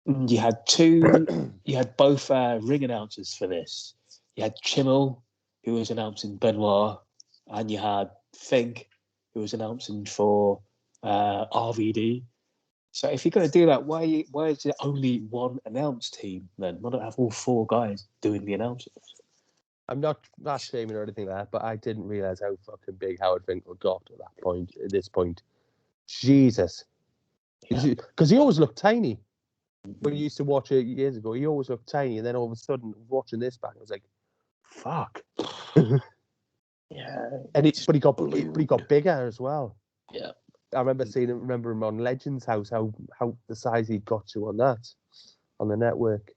You had both ring announcers for this. You had Chimmel, who was announcing Benoit, and you had Fink, who was announcing for RVD. So if you're going to do that, why is there only one announced team then? Why not have all 4 guys doing the announcers? I'm not shaming or anything like that, but I didn't realise how fucking big Howard Finkel got at this point. Jesus. Because he always looked tiny. When you used to watch it years ago, he always looked tiny, and then all of a sudden, watching this back, I was like, fuck. Yeah. But he got bigger as well. Yeah. I remember him on Legends House, how the size he got to on the network.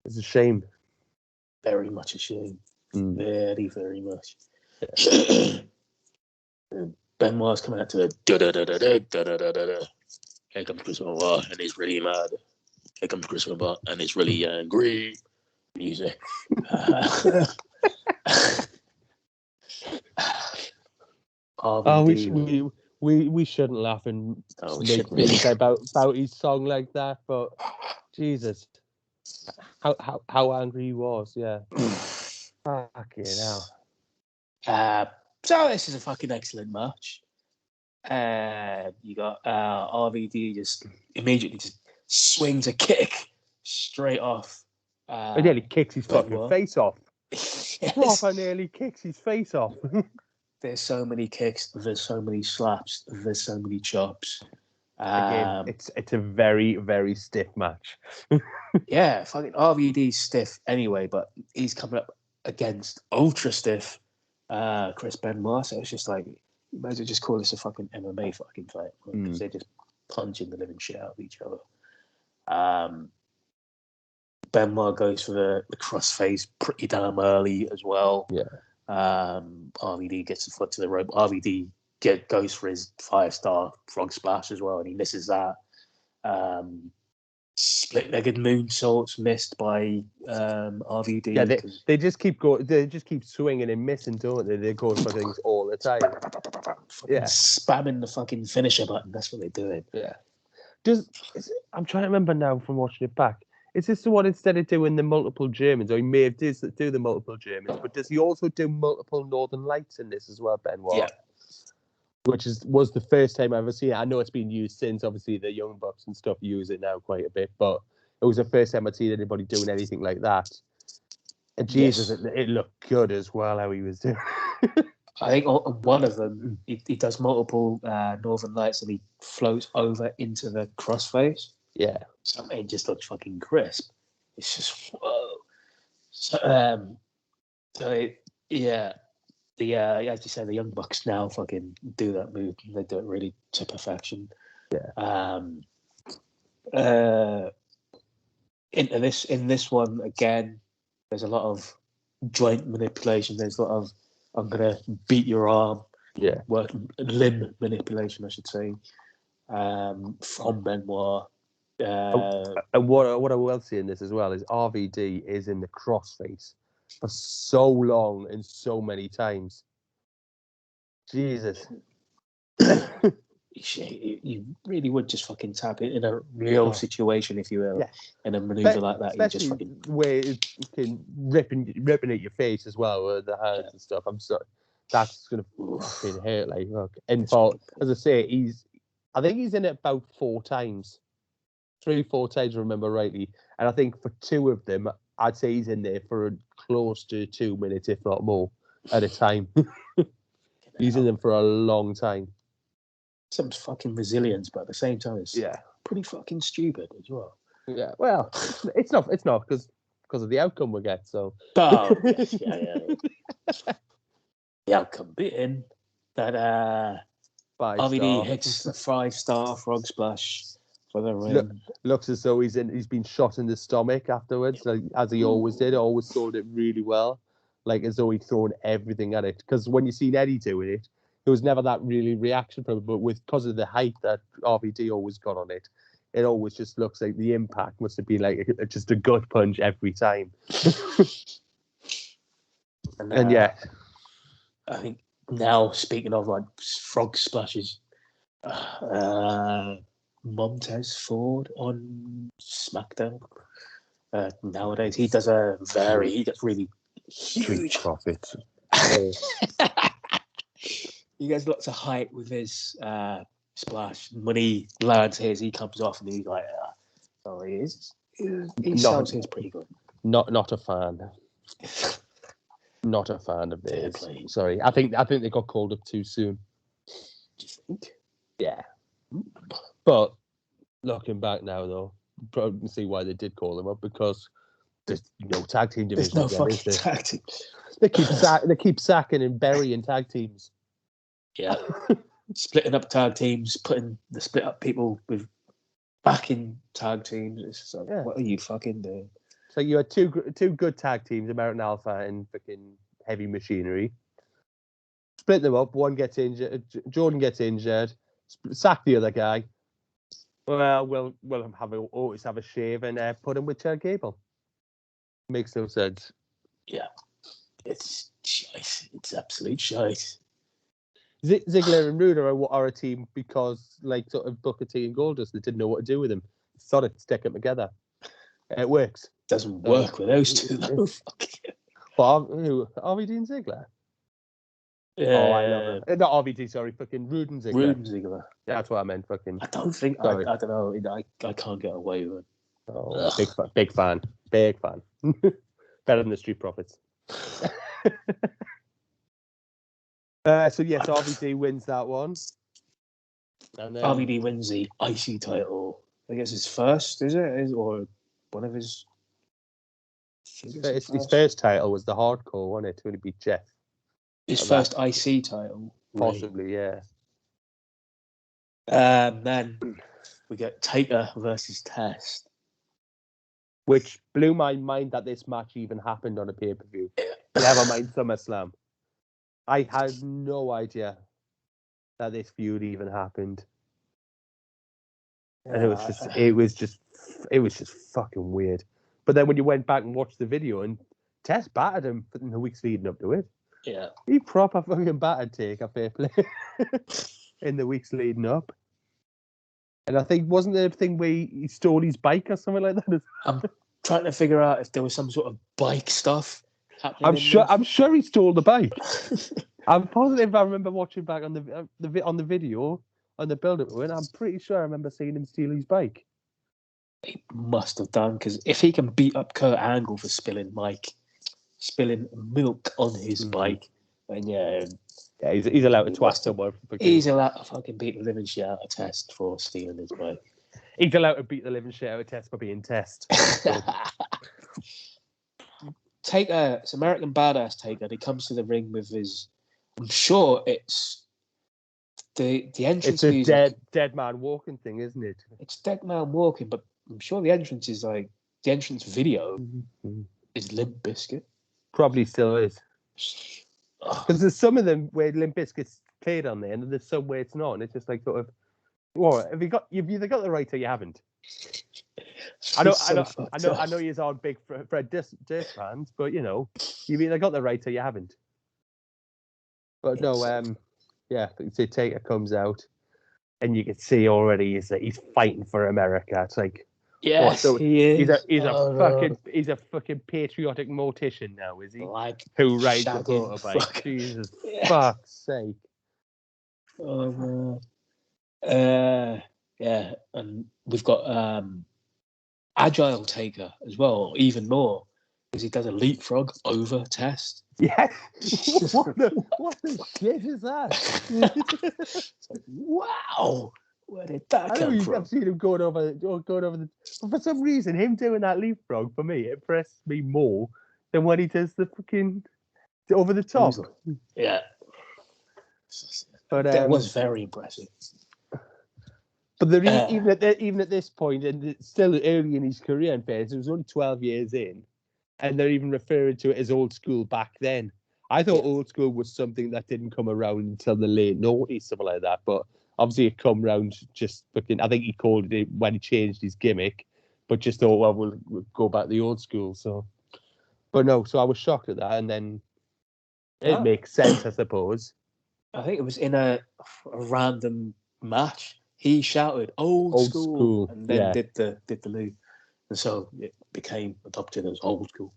It's a shame. Very much a shame. Very, very much. Benoit's coming out to the da-da-da-da-da-da-da-da-da. Here comes Chris Benoit, and he's really mad. Here comes Chris Benoit, and it's really angry. Music. We shouldn't laugh and make things about his song like that, but Jesus, how angry he was, yeah. Fucking hell. So this is a fucking excellent match. You got RVD just immediately just swings a kick straight off. He nearly kicks his fucking face off. Proper nearly kicks his face off. There's so many kicks. There's so many slaps. There's so many chops. Again, it's a very, very stiff match. Yeah, fucking RVD's stiff anyway, but he's coming up against ultra stiff Chris Benoit. So it's just like, you might as well just call this a fucking MMA fucking fight because they're just punching the living shit out of each other. Benoit goes for the crossface pretty damn early as well. Yeah. RVD gets a foot to the rope. RVD goes for his 5-star frog splash as well, and he misses that. Split-legged moonsaults missed by RVD. Yeah, they just keep going. They just keep swinging and missing, don't they? They're going for things all the time. Yeah, spamming the fucking finisher button. That's what they're doing. Yeah. I'm trying to remember now from watching it back. Is this the one instead of doing the multiple Germans, or he may have do the multiple Germans, but does he also do multiple Northern Lights in this as well, Benoit? Yeah. which was the first time I ever seen it. I know it's been used since, obviously the Young Bucks and stuff use it now quite a bit, but it was the first time I'd seen anybody doing anything like that. And Jesus, it looked good as well how he was doing. I think on one of them, he does multiple Northern Lights and he floats over into the crossface. Yeah. So it just looks fucking crisp. It's just, whoa. So, as you say, the Young Bucks now fucking do that move. They do it really to perfection. Yeah. In this one, again, there's a lot of joint manipulation. There's a lot of, I'm going to beat your arm. Yeah. Limb manipulation, I should say, from Benoit. And what I will say in this as well is RVD is in the crossface for so long and so many times. Jesus. You really would just fucking tap it in a real situation, if you will, in a maneuver like that. You just fucking where it's fucking ripping at your face as well with the hands and stuff. I'm sorry, that's gonna fucking hurt. Like, look, and as I say, I think he's in it about 4 times, 3-4 times, I remember rightly, and I think for 2 of them, I'd say he's in there for close to 2 minutes, if not more, at a time. He's in them for a long time. Some fucking resilience, but at the same time, it's pretty fucking stupid as well. Yeah, well, it's not because of the outcome we get. So, the outcome being that RVD hits the 5-star frog splash for the win. Looks as though he's been shot in the stomach afterwards, like, as he always did. Always sold it really well, like as though he'd thrown everything at it. Because when you seen Eddie doing it, there was never that really reaction from it, but because of the height that RVD always got on it, it always just looks like the impact must have been like just a gut punch every time. and I think now, speaking of like frog splashes, Montez Ford on SmackDown nowadays, he gets really huge profits. He gets lots of height with his splash. When he lands his, he comes off and he's like, he sells his pretty good. Not a fan. Not a fan of this. Sorry, I think they got called up too soon. Do you think? Yeah. But looking back now, though, probably see why they did call them up, because there's no tag team division. There's no fucking tag team. They keep sacking and burying tag teams. Yeah, splitting up tag teams, putting the split up people back in tag teams. It's just like, what are you fucking doing? So you had two good tag teams, American Alpha and fucking Heavy Machinery. Split them up. One gets injured. Jordan gets injured. Sack the other guy. Well, we'll always have a shave and put him with Chad Gable. Makes no sense. Yeah, it's shite. It's absolute shite. Ziggler and Rude are a team because, like, sort of Booker T and Goldust, they didn't know what to do with them. Sort of stick it together. It works. Doesn't work with those two, though. But RVD and Ziggler? Oh, I love it. Not RVD, sorry. Fucking Rude and Ziggler. Rude and Ziggler. Yeah, that's what I meant. Fucking. I don't think. I don't know. I can't get away with it. Oh, big fan. Big fan. Better than the Street Profits. So yes, RVD wins that one. And then RVD wins the IC title. I guess his first, is it? Or one of his... His first title was the Hardcore, wasn't it? When he beat Jeff. His first IC title. Possibly, yeah. Then we get Taker versus Test. Which blew my mind that this match even happened on a pay-per-view. Never mind SummerSlam. I had no idea that this feud even happened. And it was just fucking weird. But then when you went back and watched the video, and Test battered him in the weeks leading up to it. Yeah. He proper fucking battered Taker, fair play, in the weeks leading up. And I think, wasn't there a thing where he stole his bike or something like that? I'm trying to figure out if there was some sort of bike stuff happening. I'm sure he stole the bike. I'm positive I remember watching back on the video on the build-up to it. I'm pretty sure I remember seeing him steal his bike. He must have done, because if he can beat up Kurt Angle for spilling milk on his bike, then yeah, he's allowed to twat someone. He's allowed to fucking beat the living shit out of Test for stealing his bike. He's allowed to beat the living shit out of Test for being Test. Taker, it's American Badass Taker. He comes to the ring with his. I'm sure it's the entrance. It's a dead man walking thing, isn't it? It's dead man walking, but I'm sure the entrance is like the entrance video is Limp Bizkit. Probably still is. Because there's some of them where Limp Bizkit's played on there, and there's some where it's not. And it's just like sort of, well, you've either got the right or you haven't. I know you're all big Fred Durst fans, but you know, you've either got the right or you haven't. But no, the Taker comes out, and you can see already he's fighting for America. It's like, yes, he is. He's a fucking patriotic mortician now, is he? Like who rides a motorbike? Jesus fuck's sake! Oh yeah, and we've got Agile Taker as well, even more, because he does a leapfrog over Test. Yeah, what the shit is that? It's like, wow, where did that come from? I've seen him going over the. But for some reason, him doing that leapfrog for me, it impressed me more than when he does the fucking over the top. Yeah, but that was very impressive. But even at this point, and it's still early in his career, in fairness, it was only 12 years in, and they're even referring to it as old school back then. I thought old school was something that didn't come around until the late noughties, something like that. But obviously it come around just fucking, I think he called it when he changed his gimmick, but just thought, well, we'll go back to the old school. So, but no, so I was shocked at that, and then it makes sense, I suppose. I think it was in a random match. He shouted old school, and then did the move, and so it became adopted as old school.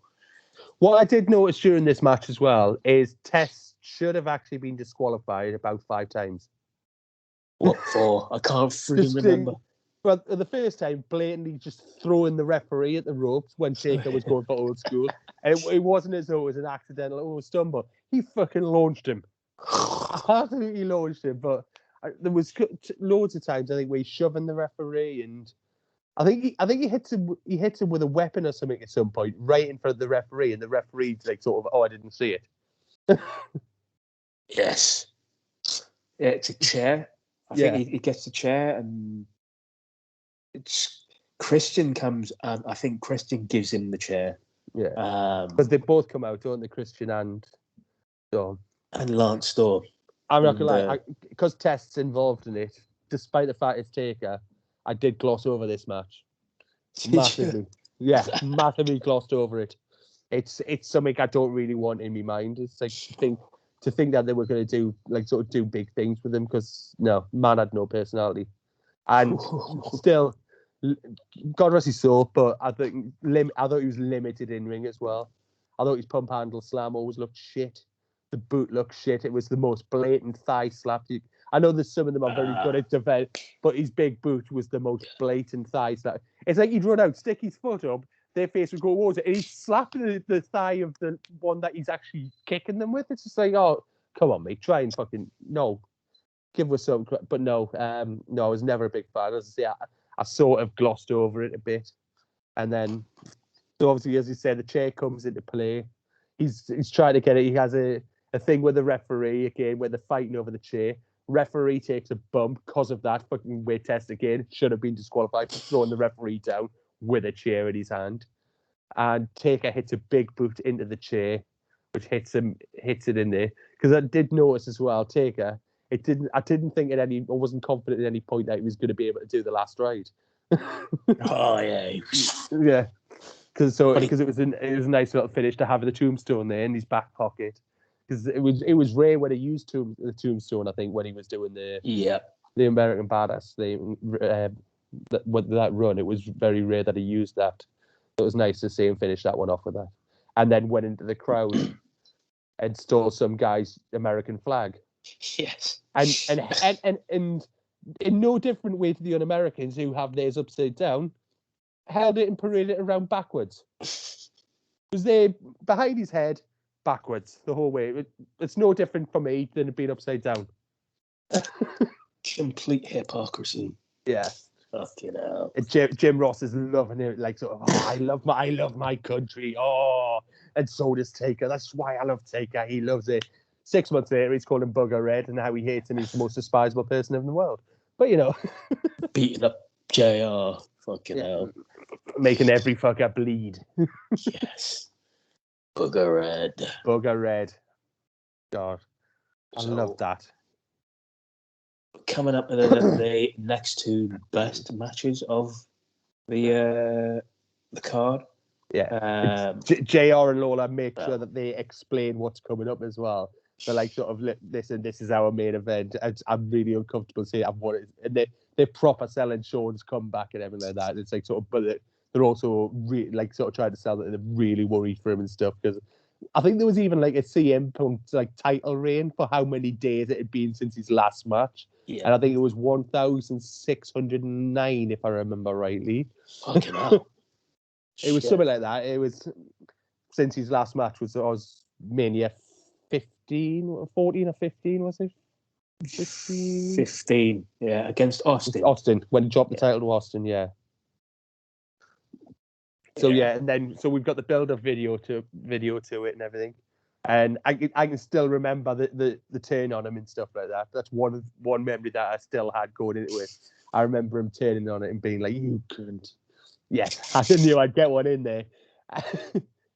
What I did notice during this match as well is Test should have actually been disqualified about 5 times. What for? I can't freaking remember. Well, the first time, blatantly just throwing the referee at the ropes when Taker was going for old school. And it wasn't as though it was an accidental stumble. He fucking launched him. Absolutely launched him, but there was loads of times I think where he's shoving the referee, and I think he hits him with a weapon or something at some point right in front of the referee, and the referee's like sort of, I didn't see it. Yes. Yeah, it's a chair. I think he gets the chair, and it's Christian comes, and I think Christian gives him the chair. Yeah. Because they both come out, don't they, Christian and Storm? And Lance Storm. I'm not gonna lie, because Test's involved in it, despite the fact it's Taker, I did gloss over this match. Massively. Yeah, massively glossed over it. It's something I don't really want in my mind. It's like to think that they were going to do big things with him, because no, man had no personality. And still, God rest his soul, but I thought he was limited in ring as well. I thought his pump handle slam always looked shit. The boot looked shit. It was the most blatant thigh slap. I know that some of them are very good at defense, but his big boot was the most blatant thigh slap. It's like he'd run out, stick his foot up, their face would go towards it, and he'd slap the thigh of the one that he's actually kicking them with. It's just like, oh, come on, mate, try and fucking, no, give us some, but no, I was never a big fan. As I say, I sort of glossed over it a bit. And then, so obviously, as you said, the chair comes into play. He's trying to get it. He has a thing with the referee again, where they're fighting over the chair. Referee takes a bump because of that. Fucking weight test again. Should have been disqualified for throwing the referee down with a chair in his hand. And Taker hits a big boot into the chair, which hits it in there. Because I did notice as well, Taker, I didn't think I wasn't confident at any point that he was going to be able to do the last ride. Oh yeah. Yeah. Because it was a nice little finish to have the tombstone there in his back pocket. Because it was rare when he used the tombstone. I think when he was doing the American Badass thing, that run, it was very rare that he used that. It was nice to see him finish that one off with that, and then went into the crowd. and stole some guy's American flag. Yes. And in no different way to the un-Americans who have theirs upside down, held it and paraded it around backwards. Because they behind his head, backwards the whole way. It's no different for me than it being upside down. Complete hypocrisy. Yeah. Fucking hell. Jim Ross is loving it, like sort of, I love my country. Oh, and so does Taker. That's why I love Taker. He loves it. 6 months later, he's calling him Bugger Red, and how he hates him. He's the most despisable person in the world. But beating up JR. Fucking hell. Making every fucker bleed. Yes. Bugger Red. Bugger Red. God, I love that. Coming up with the next two best matches of the card. Yeah. JR and Lawler make sure that they explain what's coming up as well. They're like sort of, listen, this is our main event. I'm really uncomfortable saying I've won it. And they're proper selling Sean's comeback and everything like that. It's like sort of, but they're also like sort of trying to sell that they're really worried for him and stuff, because I think there was even like a CM Punk like title reign for how many days it had been since his last match. Yeah. And I think it was 1,609 if I remember rightly. Fucking hell. It was something like that. It was since his last match was Mania 14 or 15, was it? 15, yeah, against Austin. Austin, when he dropped the title to Austin, yeah. So and then we've got the build-up video to it and everything, and I can still remember the turn on him and stuff like that. That's one memory that I still had going into it. I remember him turning on it and being like, "You couldn't." Yes, I knew I'd get one in there,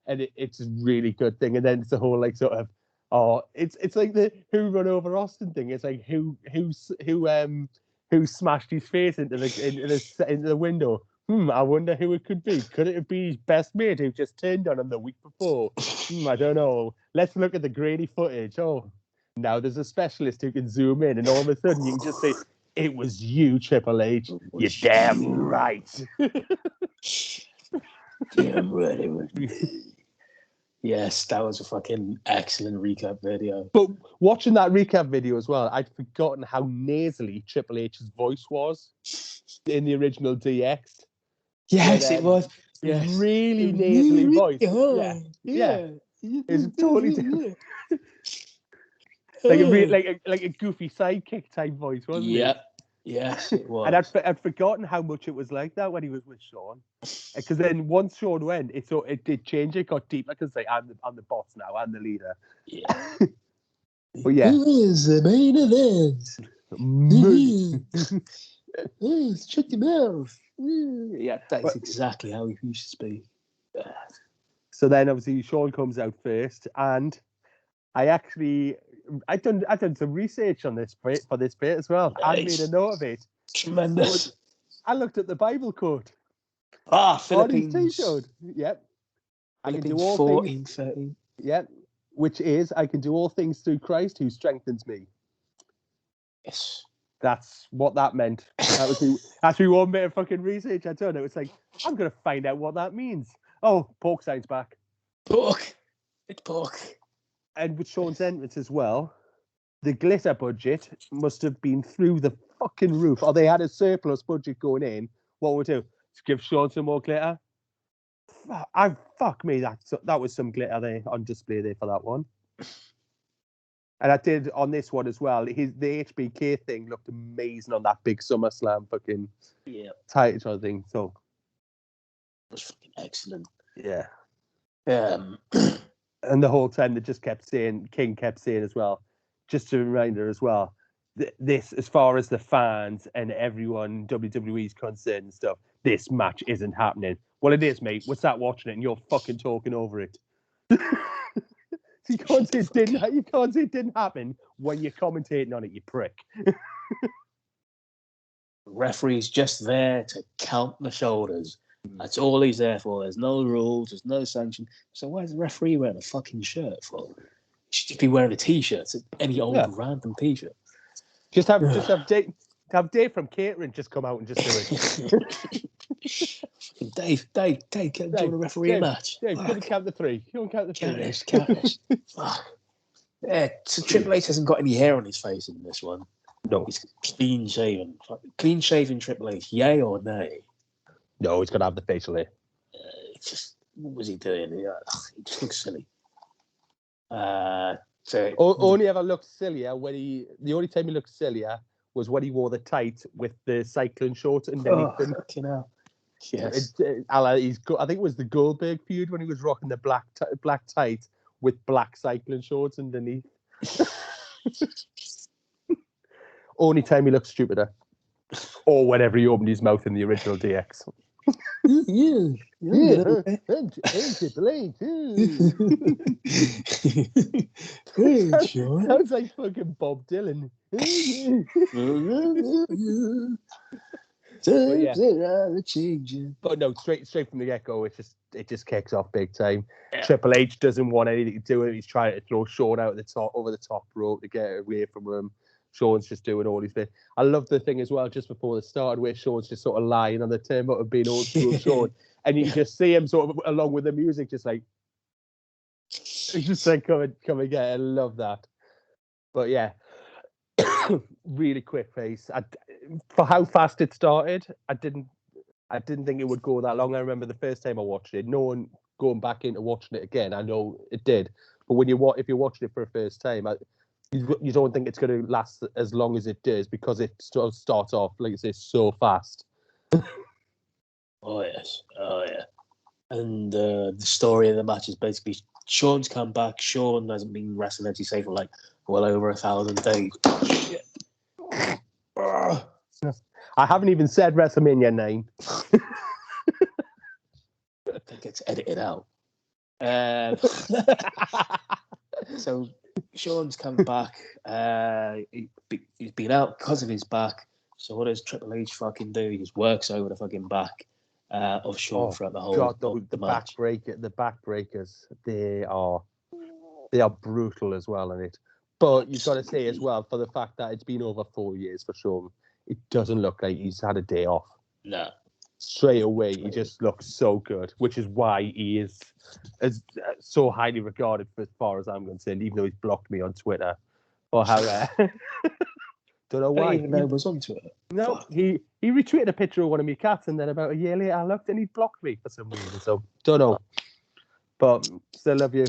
and it's a really good thing. And then it's the whole like sort of, it's like the who run over Austin thing. It's like who smashed his face into the window. I wonder who it could be. Could it be his best mate who just turned on him the week before? I don't know. Let's look at the grainy footage. Oh, now there's a specialist who can zoom in, and all of a sudden you can just say, "It was you, Triple H. You're damn right." Damn right it was me. Yes, that was a fucking excellent recap video. But watching that recap video as well, I'd forgotten how nasally Triple H's voice was in the original DX. Yes, it was. Yes. Really nasally voice. Yeah. It's totally different. like a goofy sidekick type voice, wasn't it? Yes, it was. And I'd forgotten how much it was like that when he was with Sean. Because then once Sean went, it did change. It got deeper because I'm the boss now. I'm the leader. Yeah. But yeah. Who is the main event? Shut your mouth. Yeah, that's exactly how he used to speak. So then obviously Sean comes out first, and I've done some research on this bit for this bit as well. Nice. I made a note of it. Tremendous. So I looked at the Bible quote. Philippines. Yep. I can do all 14, 13. Yep. Which is, I can do all things through Christ who strengthens me. Yes. That's what that meant. That was actually one bit of fucking research I done. It was like, I'm going to find out what that means. Oh, pork sign's back. Pork. It's pork. And with Sean's entrance as well, the glitter budget must have been through the fucking roof. Or they had a surplus budget going in. What would we do? Just give Sean some more glitter? Fuck me, that was some glitter there on display there for that one. And I did on this one as well. The HBK thing looked amazing on that big SummerSlam fucking title thing. So it was fucking excellent. Yeah. And the whole time they just kept saying, King kept saying as well, just a reminder as well, this, as far as the fans and everyone WWE's concerned and stuff, this match isn't happening. Well, it is, mate. We're sat watching it and you're fucking talking over it. You can't say it didn't happen when you're commentating on it, you prick. The referee's just there to count the shoulders. That's all he's there for. There's no rules, there's no sanction. So why is the referee wearing a fucking shirt for? He should just be wearing a t-shirt, any old random t-shirt. Just have Dave from catering just come out and just do it. Dave, do you want to referee a match? Dave, count the three. You want to count the three? Count this. Yeah, so Triple H hasn't got any hair on his face in this one. No. He's clean shaven. Clean shaven Triple H, yay or nay? No, he's got to have the facial hair. It's just, what was he doing? He just looks silly. Only ever looked sillier the only time he looked sillier was when he wore the tight with the cycling shorts underneath them. Fucking hell. Yes. I think it was the Goldberg feud when he was rocking the black tight with black cycling shorts underneath. Only time he looked stupider. Or whenever he opened his mouth in the original DX. Yeah. Sounds like fucking Bob Dylan. But no, straight from the get-go, it just kicks off big time. Yeah. Triple H doesn't want anything to do with it. He's trying to throw Shawn out over the top rope to get away from him. Shawn's just doing all his bit. I love the thing as well, just before the start, where Shawn's just sort of lying on the turnbuckle, being old school Shawn, and you just see him sort of along with the music, just like he's just like come and get it. I love that. But yeah, really quick pace. For how fast it started, I didn't think it would go that long. I remember the first time I watched it. No one going back into watching it again. I know it did, but if you're watching it for the first time, you don't think it's going to last as long as it does because it starts off, like I say, so fast. Oh yes, and the story of the match is basically Shawn's come back. Shawn hasn't been wrestling, as you say, for like well over 1,000 days. Shit. I haven't even said WrestleMania 9. That gets edited out. So Shawn's come back. He's been out because of his back. So what does Triple H fucking do? He just works over the fucking back of Shawn throughout the whole the match. The backbreakers, they are brutal as well in it. But you've got to say as well, for the fact that it's been over 4 years for Shawn, it doesn't look like he's had a day off. No. Straight away, he just looks so good, which is why he is so highly regarded as far as I'm concerned, even though he's blocked me on Twitter. Or how... don't know why. I didn't even know he was on Twitter. No, he retweeted a picture of one of my cats, and then about a year later I looked and he blocked me for some reason. So, don't know. But still love you.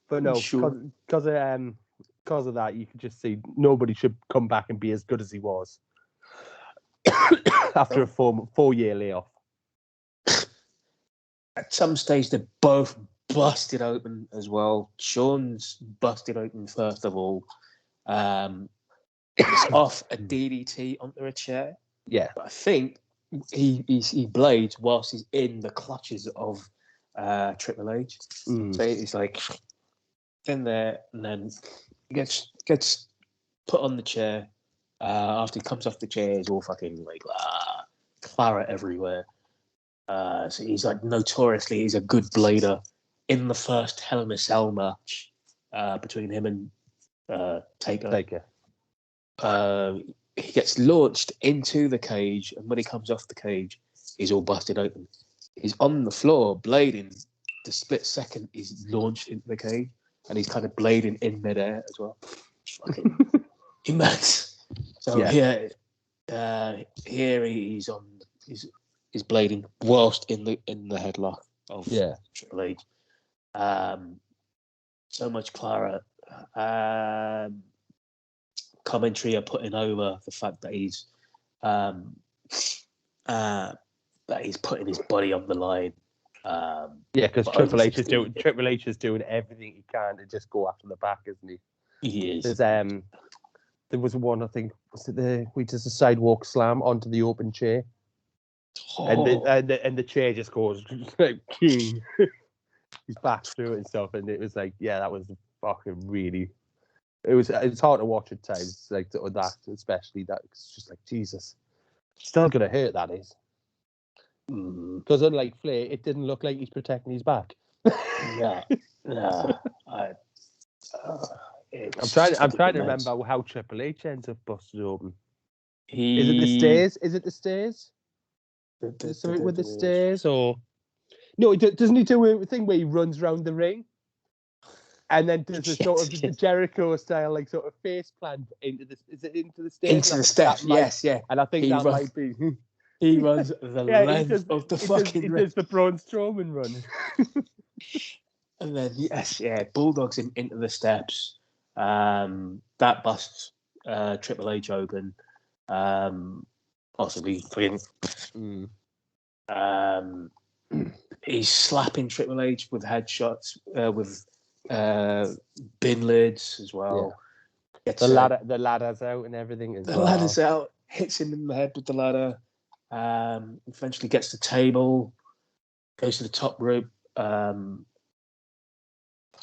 But no, because of that, you can just see nobody should come back and be as good as he was after a 4-year layoff. At some stage, they're both busted open as well. Shawn's busted open first of all. It's off a DDT onto a chair. Yeah, but I think he blades whilst he's in the clutches of Triple H. So he's like in there, and then gets put on the chair. After he comes off the chair, he's all fucking like claret everywhere. So he's like notoriously, he's a good blader. In the first Hell in a Cell match between him and Taker. He gets launched into the cage, and when he comes off the cage, he's all busted open. He's on the floor, blading. The split second, he's launched into the cage, and he's kind of blading in midair as well. Fucking immense. So here he's blading whilst in the headlock of Triple H. So much claret. Commentary are putting over the fact that he's putting his body on the line. Because Triple H is doing everything he can to just go after the back, isn't he? He is. There was one, I think, we just a sidewalk slam onto the open chair, and the chair just goes like king. He's back through it and stuff, and it was like, that was fucking really. It's hard to watch at times, like that, especially that. It's just like Jesus, still gonna hurt. That is, because unlike Flair, it didn't look like he's protecting his back. I'm trying to remember how Triple H ends up busted open. Is it the stairs? Is it the stairs? Something with the stairs, or no? Doesn't he do a thing where he runs around the ring? And then does the sort of the Jericho style, like sort of face plant into the stairs? Into the steps, yes, yeah. And I think that might be. He runs the length of the fucking ring. He does the Braun Strowman run. And then, bulldogs him into the steps. That busts Triple H open. Possibly. He's slapping Triple H with headshots, with bin lids as well. Yeah. The ladder's out and everything as well. The ladder's out, hits him in the head with the ladder. Eventually gets the table, goes to the top rope.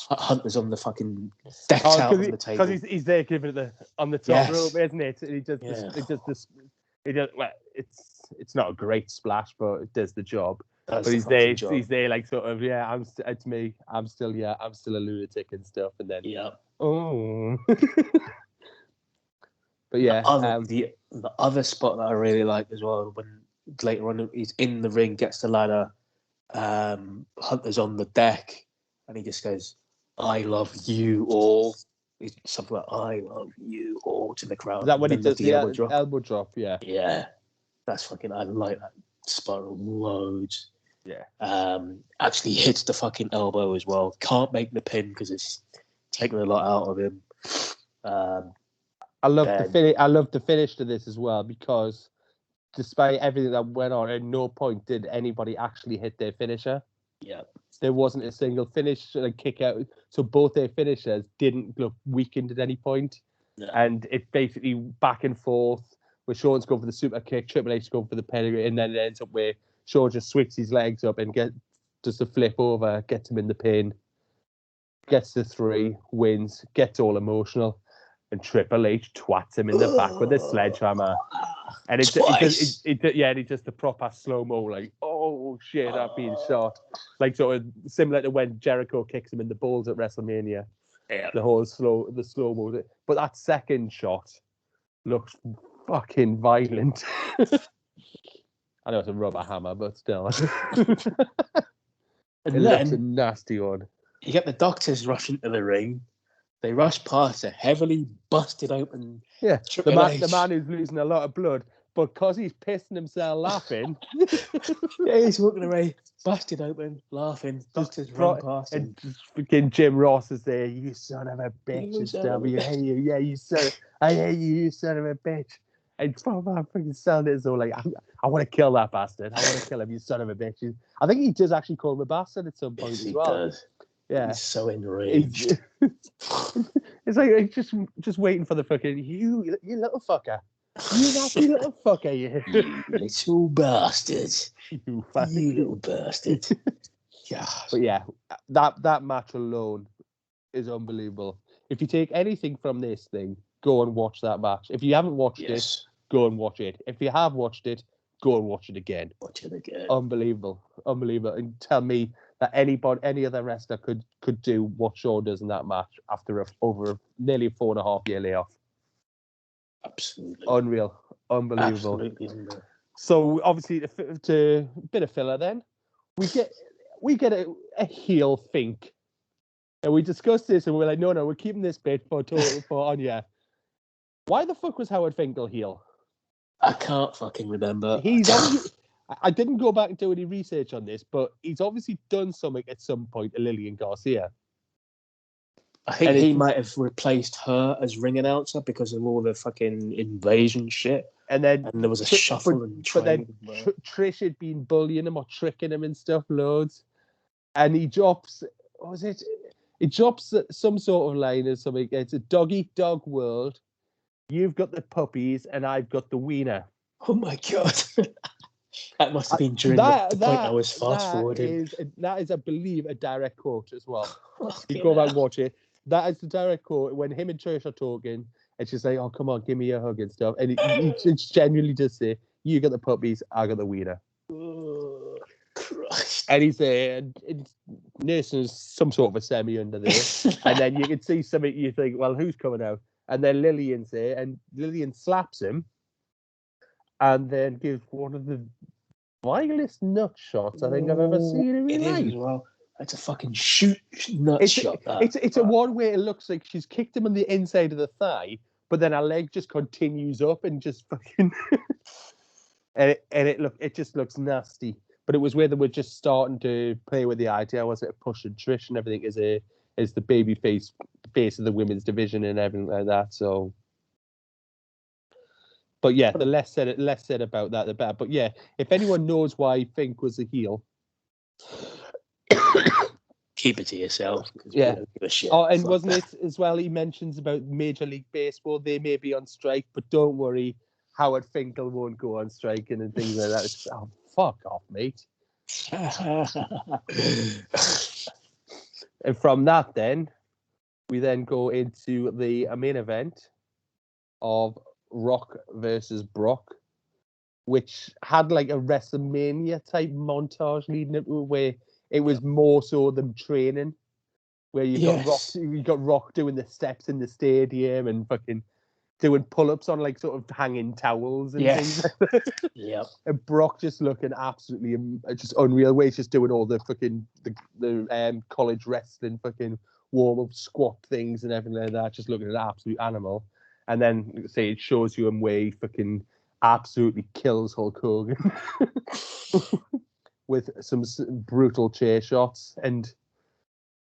Hunter's on the fucking decked out on the table. Because he's there giving it on the top rope, isn't it? And it's not a great splash, but it does the job. But he's there like sort of, it's me. I'm still a lunatic and stuff. And then But yeah, the other spot that I really like as well, when later on he's in the ring, gets the ladder, Hunter's on the deck, and he just goes, "I love you all." It's something like "I love you all" to the crowd. Is that when he does the elbow drop? Yeah. Yeah, that's fucking. I like that spot loads. Yeah. Actually hits the fucking elbow as well. Can't make the pin because it's taking a lot out of him. I love the finish to this as well, because despite everything that went on, at no point did anybody actually hit their finisher. Yeah. There wasn't a single finish and kick out. So both their finishers didn't look weakened at any point. No. And it basically back and forth, with Shawn's going for the super kick, Triple H going for the pedigree, and then it ends up where Shawn just swings his legs up and does a flip over, gets him in the pin, gets the 3, wins, gets all emotional. And Triple H twats him in the back with a sledgehammer. And he does the proper slow-mo, like, oh shit, I've been shot. Like sort of similar to when Jericho kicks him in the balls at WrestleMania. Yeah. The whole slow-mo. But that second shot looks fucking violent. I know it's a rubber hammer, but still. And it looks a nasty one. You get the doctors rushing to the ring. They rush past a heavily busted open. Yeah, the man who's losing a lot of blood, but because he's pissing himself laughing. He's walking away, busted open, laughing. Doctors run past him. And freaking Jim Ross is there. You son of a bitch! And stuff. I hate you. Yeah, I hate you. You son of a bitch! And freaking selling it as though like I want to kill that bastard. I want to kill him. You son of a bitch! I think he does actually call him a bastard at some point as well. He does. Yeah, he's so enraged. It's like just waiting for the fucking you little fucker, you nasty little fucker, you little bastard, you little bastard. Yeah, but yeah, that match alone is unbelievable. If you take anything from this thing, go and watch that match. If you haven't watched it, go and watch it. If you have watched it, go and watch it again. Watch it again. Unbelievable, and tell me that any other wrestler could do what Shawn does in that match after over nearly 4.5 year layoff. Absolutely. Unreal. Unbelievable. Absolutely unreal. So obviously to bit of filler then, we get a heel Fink. And we discussed this and we're like, no, we're keeping this bit for Anya. Why the fuck was Howard Finkel heel? I can't fucking remember. I didn't go back and do any research on this, but he's obviously done something at some point to Lillian Garcia. I think he might have replaced her as ring announcer because of all the fucking invasion shit. And there was a shuffle and training. But then Trish had been bullying him or tricking him and stuff loads. And he drops, what was it? He drops some sort of line or something. It's a dog-eat-dog world. You've got the puppies and I've got the wiener. Oh my God. That must have been during the point I was fast-forwarding. That is, I believe, a direct quote as well. You go back and watch it. That is the direct quote. When him and Trish are talking, and she's like, oh, come on, give me a hug and stuff. And he genuinely does say, you got the puppies, I got the wiener. Oh, Christ. And he's there, and nursing some sort of a semi under there. And then you can see something, you think, well, who's coming out? And then Lillian's there, and Lillian slaps him. And then gives one of the vilest nut shots I think I've ever seen in my life. As well. It's a fucking nut shot. It's a one where it looks like she's kicked him on the inside of the thigh, but then her leg just continues up and just fucking and it just looks nasty. But it was where they were just starting to play with the idea, was it, pushing Trish and everything as the baby face of the women's division and everything like that. So, but yeah, the less said about that, the better. But yeah, if anyone knows why Fink was a heel, keep it to yourself. Yeah. Shit. Oh, and wasn't it as well? He mentions about Major League Baseball. They may be on strike, but don't worry, Howard Finkel won't go on strike and things like that. It's, oh, fuck off, mate. And from that, then we then go into the main event of Rock versus Brock, which had like a WrestleMania type montage leading up to it, where it was more so them training, where you got Rock doing the steps in the stadium and fucking doing pull-ups on like sort of hanging towels and things. Yep. And Brock just looking absolutely just unreal. Where he's just doing all the fucking the college wrestling fucking warm-up squat things and everything like that. Just looking at an absolute animal. And then say it shows you him where he fucking absolutely kills Hulk Hogan with some brutal chair shots. And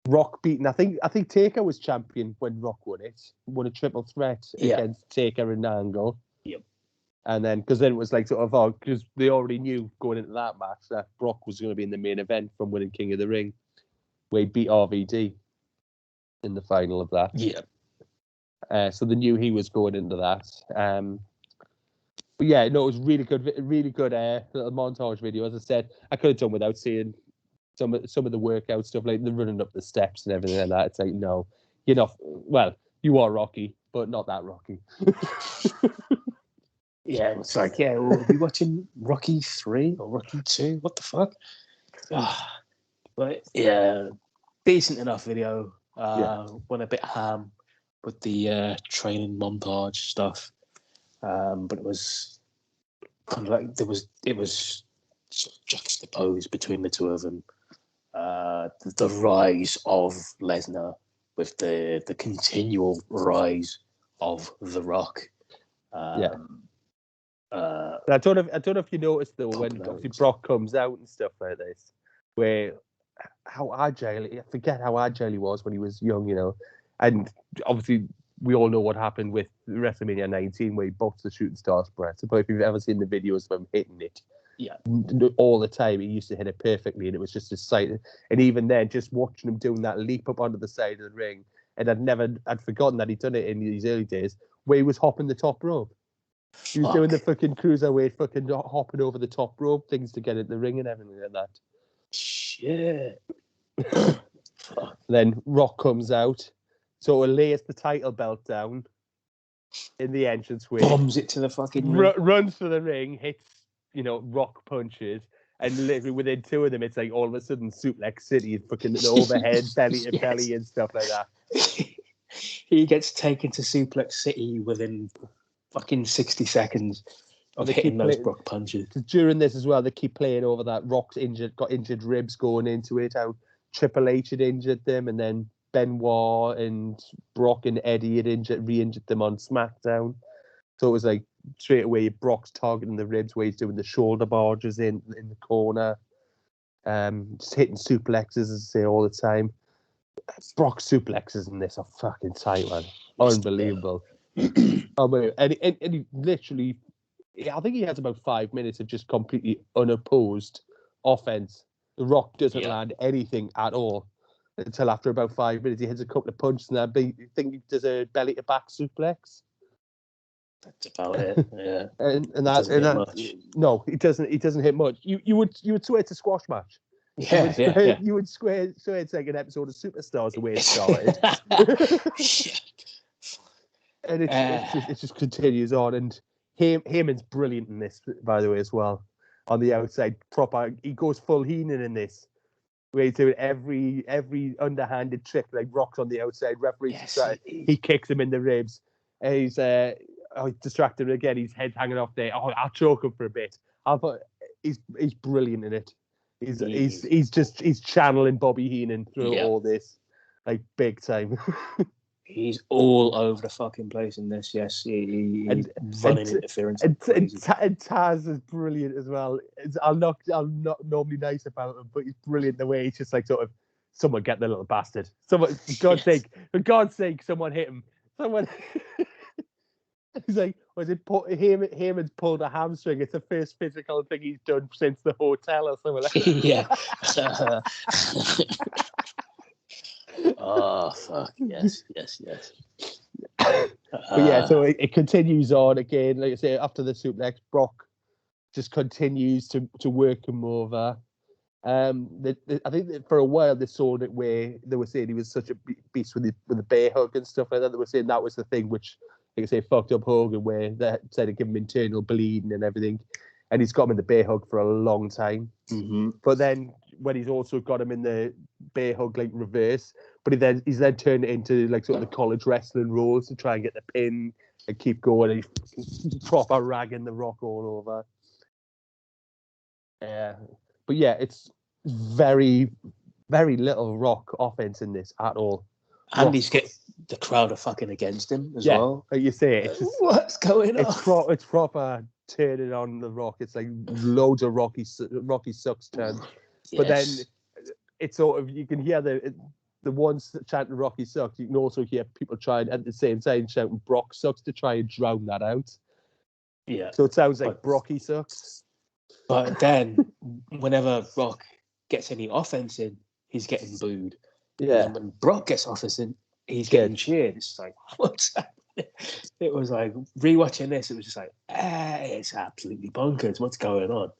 Rock beating, I think Taker was champion when Rock won a triple threat against Taker and Angle. Yep. And then, because then it was like sort of, because they already knew going into that match that Brock was going to be in the main event from winning King of the Ring, where he beat RVD in the final of that. Yeah. So they knew he was going into that. But yeah, no, it was really good little montage video. As I said, I could have done without seeing some of the workout stuff, like the running up the steps and everything like that. It's like, no, you're not. Well, you are Rocky, but not that Rocky. Yeah, it's like, we'll be watching Rocky 3 or Rocky 2. What the fuck? But yeah, decent enough video. Went a bit ham with the training montage stuff, but it was kind of like it was sort of juxtaposed between the two of them. The rise of Lesnar with the continual rise of The Rock. I don't know if you noticed though, when obviously Brock comes out and stuff like this, where how agile, I forget how agile he was when he was young, you know, and obviously we all know what happened with WrestleMania 19 where he botched the shooting star's breast. But if you've ever seen the videos of him hitting it, all the time, he used to hit it perfectly, and it was just a sight. And even then, just watching him doing that leap up onto the side of the ring, and I'd forgotten that he'd done it in these early days, where he was hopping the top rope. He was doing the fucking cruiserweight fucking hopping over the top rope things to get in the ring and everything like that. Shit. Then Rock comes out, so he lays the title belt down in the entranceway, bombs it to the fucking ring. Runs to the ring, hits, Rock punches, and literally within two of them, it's like all of a sudden Suplex City, fucking overhead, belly to belly and stuff like that. He gets taken to Suplex City within fucking 60 seconds of hitting those Brock punches. During this as well, they keep playing over that Rock's got injured ribs going into it, how Triple H had injured them, and then Benoit and Brock and Eddie had re-injured them on SmackDown. So it was like straight away Brock's targeting the ribs where he's doing the shoulder barges in the corner, just hitting suplexes, as I say, all the time. Brock suplexes in this are fucking tight, man. Unbelievable. And he literally, I think he has about 5 minutes of just completely unopposed offense. The Rock doesn't land anything at all until after about 5 minutes. He hits a couple of punches and I think he does a belly to back suplex. That's about it. Yeah. and that no, he doesn't hit much. You would swear it's a squash match. You would swear it's like an episode of Superstars the way it started. And it just continues on, and Heyman's brilliant in this, by the way, as well. On the outside, proper, he goes full Heenan in this, where he's doing every underhanded trick, like Rock's on the outside, referee he kicks him in the ribs, and he's distracted him again. His head's hanging off there. I'll choke him for a bit. He's brilliant in it. He's channeling Bobby Heenan through all this, like, big time. He's all over the fucking place in this. Yes, he's running interference. And Taz is brilliant as well. I'm not normally nice about him, but he's brilliant the way he's just like sort of, someone get the little bastard. Someone, for God's sake, someone hit him. Someone. He's like, was it Heyman's pulled a hamstring? It's the first physical thing he's done since the hotel or something like that. Yeah. Oh, fuck. Yes. But yeah, so it continues on again. Like I say, after the suplex, Brock just continues to work him over. I think that for a while they sold it where they were saying he was such a beast with the bear hug and stuff like that. They were saying that was the thing which, like I say, fucked up Hogan, where they said to give him internal bleeding and everything. And he's got him in the bear hug for a long time. Mm-hmm. But then when he's also got him in the bear hug like reverse, but he's then turned it into like sort of the college wrestling rules to try and get the pin and keep going. And he's proper ragging the Rock all over. Yeah, but yeah, it's very, very little Rock offense in this at all. And he's getting the crowd are fucking against him as well. Like you say, it's just, what's going on? It's proper turning on the Rock. It's like loads of Rocky sucks turns. Yes. But then it's sort of, you can hear the ones chanting Rocky sucks. You can also hear people trying at the same time shouting Brock sucks to try and drown that out. Yeah. So it sounds like Brocky sucks. But then whenever Rock gets any offense in, he's getting booed. Yeah. And when Brock gets offense in, he's getting cheered. It's like, what's happening? It was like, rewatching this, it was just like, it's absolutely bonkers. What's going on?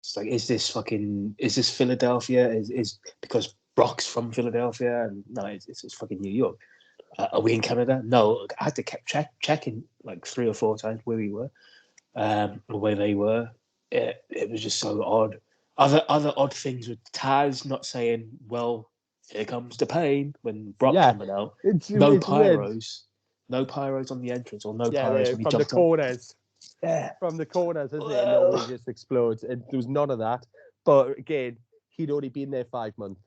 It's like, is this Philadelphia? Is because Brock's from Philadelphia? And no, it's fucking New York. Are we in Canada? No, I had to keep checking like 3 or 4 times where we were, where they were. It was just so odd. Other odd things with Taz not saying, well, here comes the pain when Brock coming out. No pyros. No pyros on the entrance, or no pyros when he from the corners. Yeah. From the corners, isn't it? It normally just explodes. And there was none of that. But again, he'd already been there 5 months.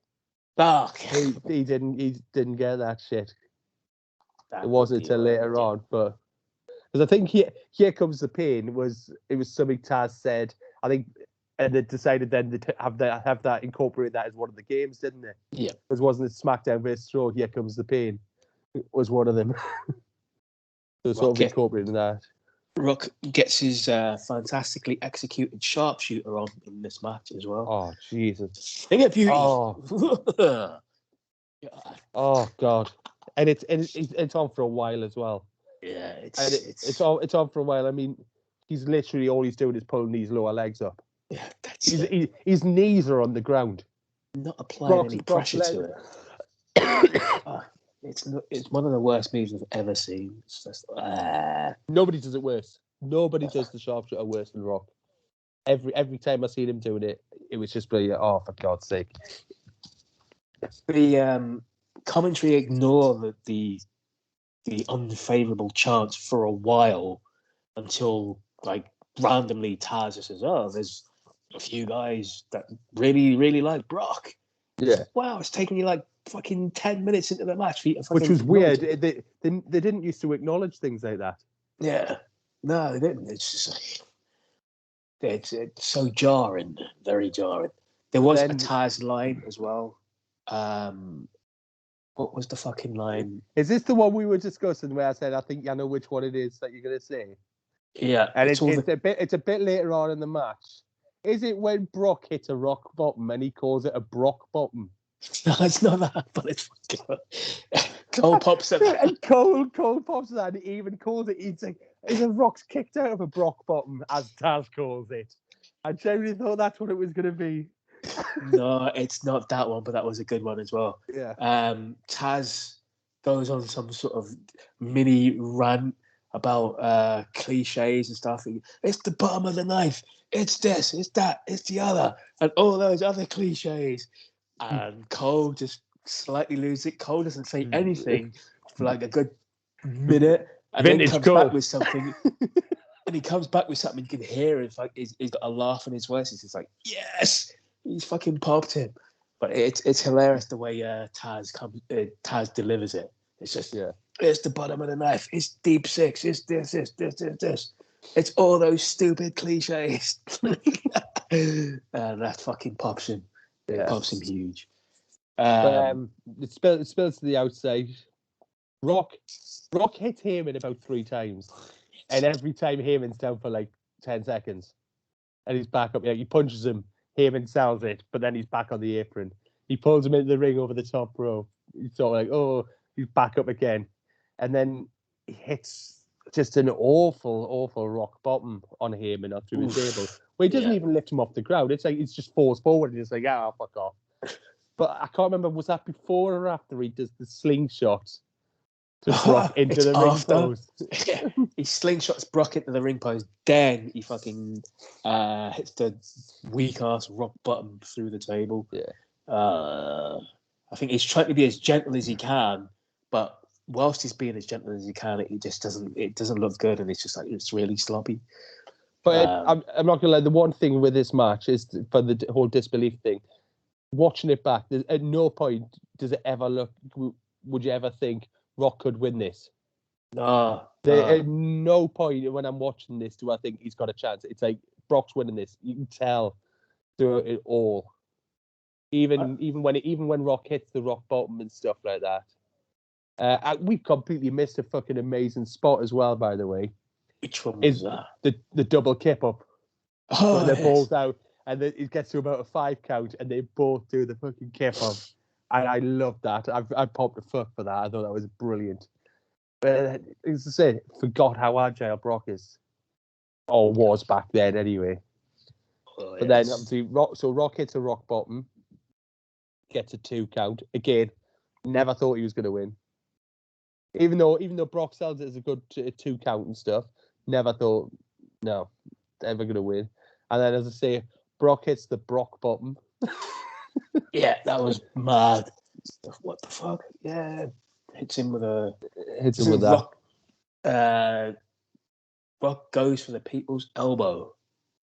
Fuck. He didn't get that shit. It wasn't until later on, but because I think here comes the pain. It was something Taz said. I think, and they decided then to have that incorporate that as one of the games, didn't they? Yeah. Because wasn't it SmackDown vs. Raw? Here comes the pain. It was one of them. So sort of incorporating that. Rock gets his fantastically executed sharpshooter on in this match as well. Oh, Jesus. Thing of beauty. Oh. Oh, God. And it's on for a while as well. Yeah, it's on for a while. I mean, he's literally, all he's doing is pulling these lower legs up. Yeah, his knees are on the ground. Not applying any pressure to it. It's one of the worst moves I've ever seen. It's just, Nobody does it worse. Nobody does the sharpshooter worse than Rock. Every time I seen him doing it, it was just brilliant. Oh, for God's sake! The commentary ignore the unfavourable chants for a while until, like, randomly Taz says, "Oh, there's a few guys that really, really like Brock." Yeah. Wow, it's taking you like fucking 10 minutes into the match. Which was weird. They didn't used to acknowledge things like that. Yeah. No, they didn't. It's just like, it's so jarring, very jarring. There was a Taz line as well. What was the fucking line? Is this the one we were discussing where I said, I think I know which one it is that you're going to say? Yeah. And it's a bit later on in the match. Is it when Brock hits a rock bottom and he calls it a Brock bottom? No, it's not that, but it's fucking... Cole pops it. And Cole pops that, and he even calls it, he's like, is a Rock's kicked out of a Brock bottom, as Taz calls it. I genuinely thought that's what it was going to be. No, it's not that one, but that was a good one as well. Yeah. Taz goes on some sort of mini rant about cliches and stuff. It's the bottom of the knife. It's this, it's that, it's the other, and all those other cliches. And Cole just slightly loses it. Cole doesn't say anything for like a good minute, and then he comes back with something. And he comes back with something you can hear. It's like he's got a laugh in his voice. He's just like, yes, He's fucking popped him. But it's hilarious the way Taz delivers it. It's just, it's the bottom of the knife. It's deep six. It's this. It's all those stupid cliches. And that fucking pops him. It pops him huge. It spills to the outside. Rock hits Heyman about 3 times. And every time Heyman's down for like 10 seconds. And he's back up. He punches him. Heyman sells it, but then he's back on the apron. He pulls him into the ring over the top rope. He's sort of like, oh, he's back up again. And then he hits just an awful rock bottom on Heyman up through the table. Well, he doesn't even lift him off the ground. It's like, it's just falls forward and it's like, fuck off. But I can't remember, was that before or after he does the slingshot to Brock into the ring post? He slingshots Brock into the ring post. Then he fucking hits the weak ass rock bottom through the table. I think he's trying to be as gentle as he can, but whilst he's being as gentle as he can, it doesn't look good, and it's just like it's really sloppy. But I'm not gonna lie. The one thing with this match is for the whole disbelief thing. Watching it back, at no point does it ever look. Would you ever think Rock could win this? No. At no point when I'm watching this do I think he's got a chance. It's like Brock's winning this. You can tell through it all. Even when Rock hits the rock bottom and stuff like that. We completely missed a fucking amazing spot as well, by the way. Which one was that? The double kip up. Oh, when they're balls out and then it gets to about a 5 count and they both do the fucking kip up. And I love that. I popped a fuck for that. I thought that was brilliant. But as I said, forgot how agile Brock is. Or was back then anyway. Oh, but then obviously Rock hits a rock bottom. Gets a 2 count. Again, never thought he was going to win. Even though Brock sells it as a good 2 count and stuff, never thought, no, ever going to win. And then, as I say, Brock hits the Brock bottom. Yeah, that was mad. What the fuck? Yeah, hits him with that. Brock goes for the people's elbow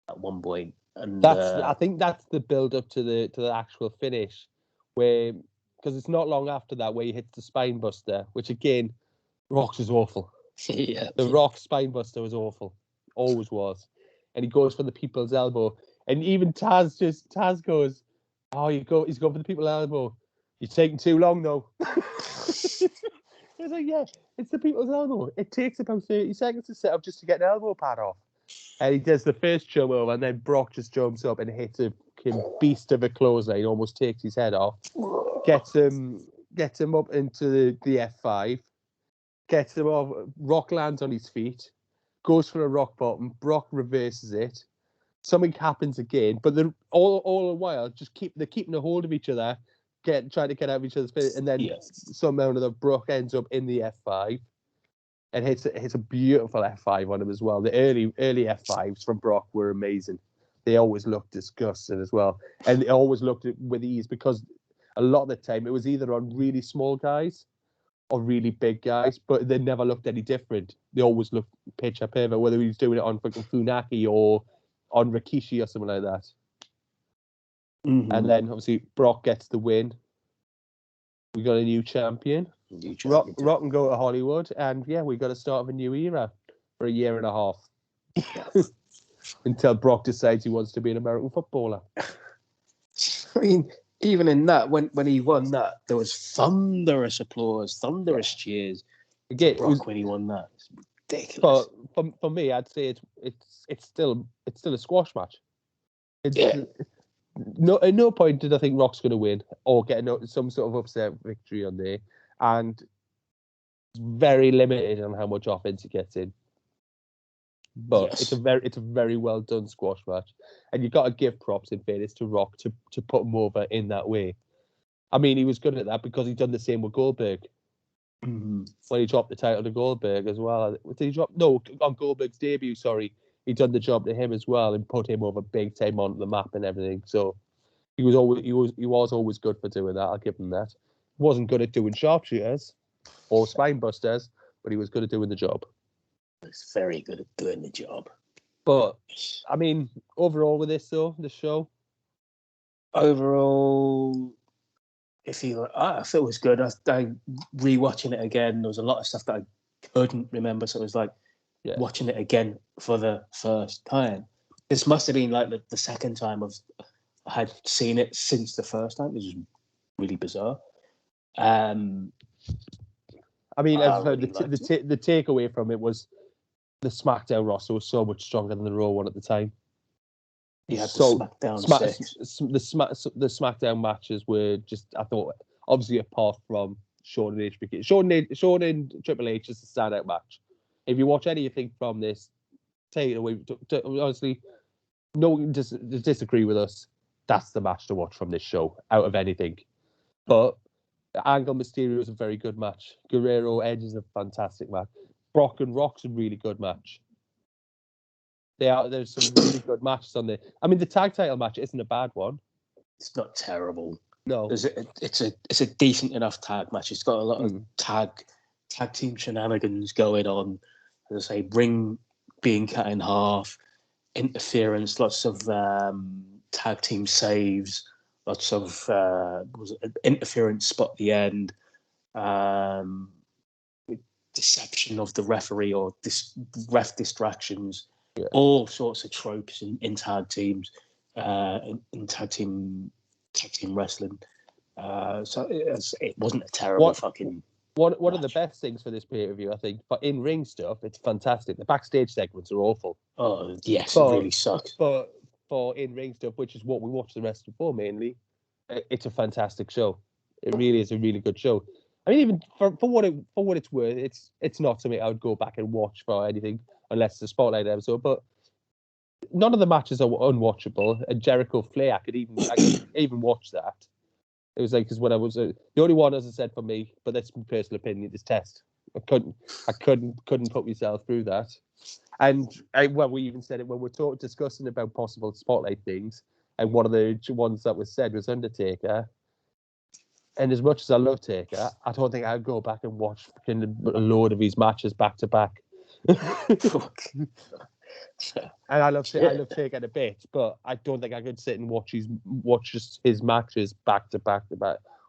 at one point, and I think that's the build up to the actual finish, where because it's not long after that where he hits the spine buster, which again, Rock's was awful. Yeah, the Rock spine buster was awful, always was, and he goes for the people's elbow, and even Taz goes, oh, he's going for the people's elbow. You're taking too long though. It's like, yeah, it's the people's elbow. It takes about 30 seconds to set up just to get an elbow pad off. And he does the first jump over, and then Brock just jumps up and hits a beast of a clothesline, almost takes his head off. Gets him up into the F5. Gets him off. Rock lands on his feet. Goes for a rock bottom. Brock reverses it. Something happens again, but all the while, they're keeping a hold of each other, trying to get out of each other's face, and then somehow or another, Brock ends up in the F5. And hits a beautiful F5 on him as well. The early F5s from Brock were amazing. They always looked disgusting as well. And they always looked with ease because a lot of the time it was either on really small guys or really big guys, but they never looked any different. They always looked picture perfect, whether he was doing it on fucking Funaki or on Rikishi or something like that. Mm-hmm. And then obviously Brock gets the win. We got a new champion. Rock and go to Hollywood, and we got to start a new era for 1.5 years. Until Brock decides he wants to be an American footballer. I mean, even in that, when he won that, there was thunderous applause, thunderous cheers. Again, Brock when he won that, it's ridiculous. But for me, I'd say it's still a squash match. No, at no point did I think Rock's going to win or get some sort of upset victory on there, and it's very limited on how much offense he gets in. But it's a very well done squash match, and you've got to give props in fairness to Rock to put him over in that way. I mean, he was good at that because he'd done the same with Goldberg. Mm-hmm. When he dropped the title to Goldberg as well. Did he drop? No, on Goldberg's debut. Sorry. He'd done the job to him as well and put him over big time onto the map and everything. So he was always good for doing that. I'll give him that. He wasn't good at doing sharpshooters or spine busters, but he was good at doing the job. He's very good at doing the job. But I mean, overall with this though, the show, overall, I feel it was good. I rewatching it again. There was a lot of stuff that I couldn't remember, so it was like watching it again for the first time. This must have been like the second time I had seen it since the first time. This is really bizarre. I mean, the takeaway from it was the SmackDown roster was so much stronger than the Raw one at the time. You had the SmackDown the SmackDown matches were just, I thought, obviously apart from Shawn and HBK. Shawn and Triple H is a standout match. If you watch anything from this, take it away. Honestly, no one can disagree with us. That's the match to watch from this show out of anything. But Angle Mysterio is a very good match. Guerrero Edge is a fantastic match. Brock and Rock's a really good match. There's some really good matches on there. I mean, the tag title match isn't a bad one. It's not terrible. No, it's a decent enough tag match. It's got a lot of tag team shenanigans going on. As I say, ring being cut in half, interference, lots of tag team saves, lots of interference spot at the end, deception of the referee or ref distractions. Yeah. All sorts of tropes in tag teams, in tag team wrestling. So it wasn't a terrible fucking. One of the best things for this pay-per-view, I think, but in ring stuff, it's fantastic. The backstage segments are awful. Oh yes, it really sucks. But for in ring stuff, which is what we watch the rest of for mainly, it's a fantastic show. It really is a really good show. I mean, even for what it's worth, it's not something I would go back and watch for anything unless it's a spotlight episode. But none of the matches are unwatchable. And Jericho Flair, I could even watch that. It was like, because when I was the only one, as I said, for me, but that's my personal opinion, is Test. I couldn't put myself through that. And we even said it when we're discussing about possible spotlight things. And one of the ones that was said was Undertaker. And as much as I love Taker, I don't think I'd go back and watch a load of his matches back to back. And I love Taker a bit, but I don't think I could sit and watch his matches back to back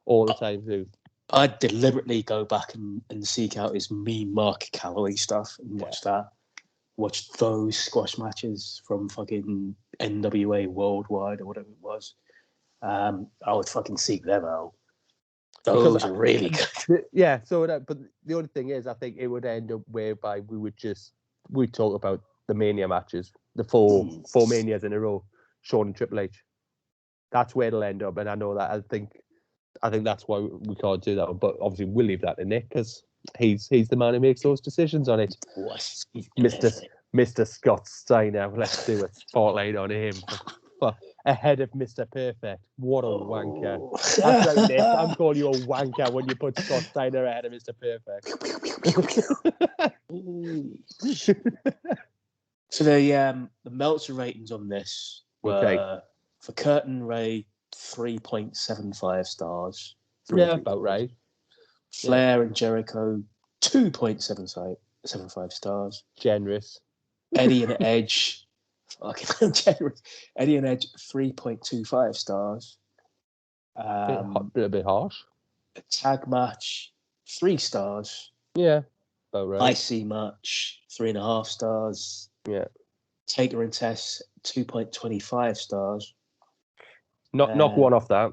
all the time too. I'd deliberately go back and seek out his Mean Mark Calloway stuff and watch that. Watch those squash matches from fucking NWA Worldwide or whatever it was. I would fucking seek them out. Those are really good. Yeah. So, but the only thing is, I think it would end up whereby we'd talk about the Mania matches, the four Manias in a row, Shawn and Triple H. That's where it'll end up, and I know that. I think that's why we can't do that one. But obviously, we'll leave that to Nick because he's the man who makes those decisions on it. Mr. Scott Steiner. Let's do a spotlight on him. Ahead of Mr. Perfect. What a wanker. That's right, Nick. I'm calling you a wanker when you put Scott Steiner ahead of Mr. Perfect. So the Meltzer ratings on this were for Kurt and Ray 3.75 stars. Yeah, about right. Flair and Jericho 2.75 stars. Generous. Eddie and Edge. Fucking generous. Eddie and Edge 3.25 stars. A bit harsh. A tag match 3 stars. Yeah, about right. IC match 3.5 stars. Yeah. Taker and Tess 2.25 stars. Knock one off that.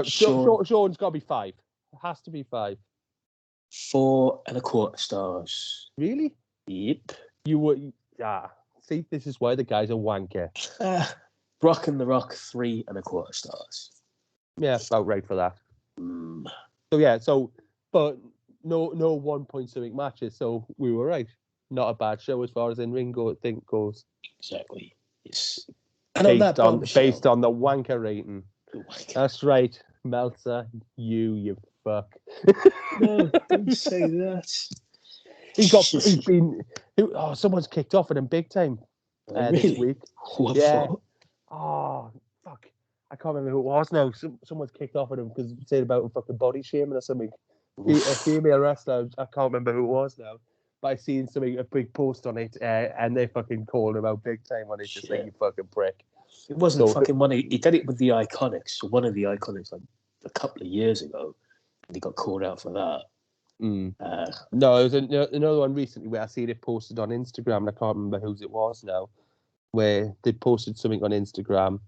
Sean's got to be 5. It has to be 5. 4.25 stars. Really? Yep. You would. Yeah. See, this is why the guy's a wanker. Brock and The Rock 3.25 stars. Yeah, about right for that. But no 1 point something matches, so we were right. Not a bad show as far as in ring goes. Exactly. Yes. And based on the wanker rating. That's right, Meltzer. You fuck. No, don't say that. Someone's kicked off at him big time this week. What yeah. for? Oh, fuck. I can't remember who it was now. Someone's kicked off at him because he said about fucking body shaming or something. A female wrestler, I can't remember who it was now. But I seen a big post on it and they fucking calling him out big time on it. Just like, you fucking prick. It wasn't fucking one. He did it with the Iconics, one of the Iconics, like a couple of years ago, and he got called out for that. No, there was another one recently where I seen it posted on Instagram, and I can't remember whose it was now, where they posted something on Instagram,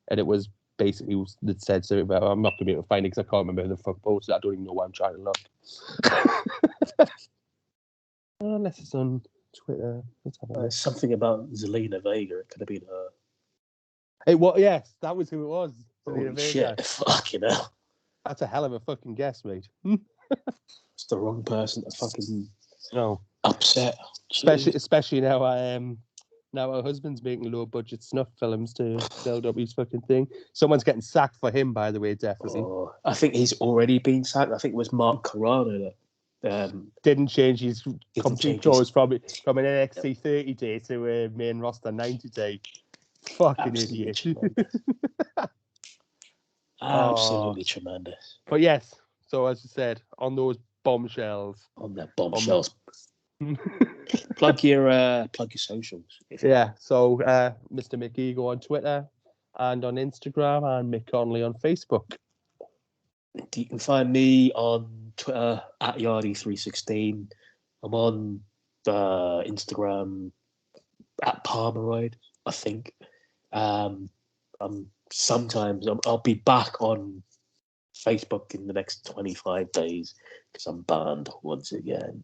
and it was basically that said something about, I'm not going to be able to find it because I can't remember who the fuck posted. I don't even know why I'm trying to look. Unless it's on Twitter. Let's have a look. Something about Zelina Vega. It could have been her. Yes, that was who it was. Holy shit! Fucking hell. That's a hell of a fucking guess, mate. It's the wrong person to fucking upset. Especially now now her husband's making low budget snuff films to build up his fucking thing. Someone's getting sacked for him, by the way, definitely. I think he's already been sacked. I think it was Mark Carrano that didn't change his complete choice from an NXT 30 day to a main roster 90 day. Fucking idiot. Absolutely tremendous. But yes, so as I said, on those bombshells. On their bombshells. plug your socials. So Mr. Mick Ego on Twitter and on Instagram, and Mick Connolly on Facebook. You can find me on Twitter at Yardy316. I'm on Instagram at Palmeroid, I think. I'll be back on Facebook in the next 25 days because I'm banned once again.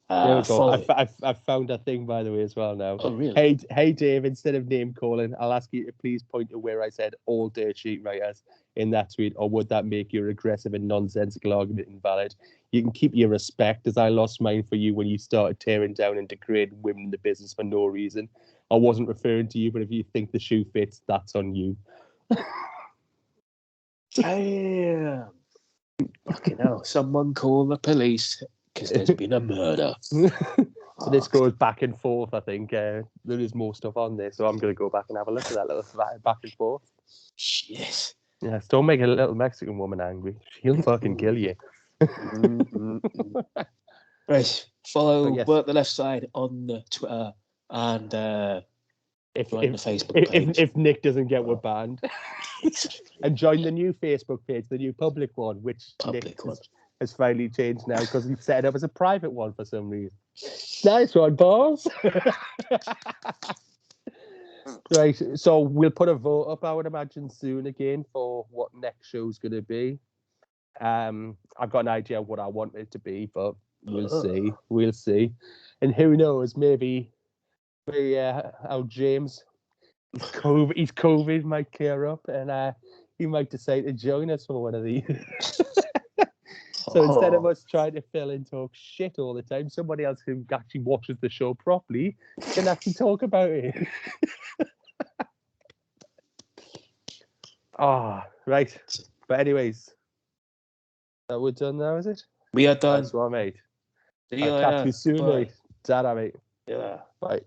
There we go. I've found a thing, by the way, as well now. Oh, really? Hey, Dave, instead of name calling, I'll ask you to please point to where I said all dirt sheet writers in that tweet, or would that make your aggressive and nonsensical argument invalid? You can keep your respect, as I lost mine for you when you started tearing down and degrading women in the business for no reason. I wasn't referring to you, but if you think the shoe fits, that's on you. Damn. Fucking hell. Someone call the police. Because there's been a murder. So this goes back and forth, I think. There is more stuff on there, so I'm going to go back and have a look at that little back and forth. Shit. Yes, don't make a little Mexican woman angry. She'll fucking kill you. Right. Follow Work the Left Side on the Twitter and the Facebook page. If Nick doesn't get one banned. And join the new Facebook page, the new public one, which Nick has finally changed now because we've set it up as a private one for some reason. Nice one, boss. Right, so we'll put a vote up, I would imagine, soon again for what next show's going to be. I've got an idea of what I want it to be, but we'll see. We'll see. And who knows, maybe our James, his COVID might clear up and he might decide to join us for one of these. So instead of us trying to fill and talk shit all the time, somebody else who actually watches the show properly can actually talk about it. Right. But anyways, that we're done now, is it? We are done. That's what, mate. See you I'll catch you soon, mate. Ta-ra, mate. Yeah. Bye.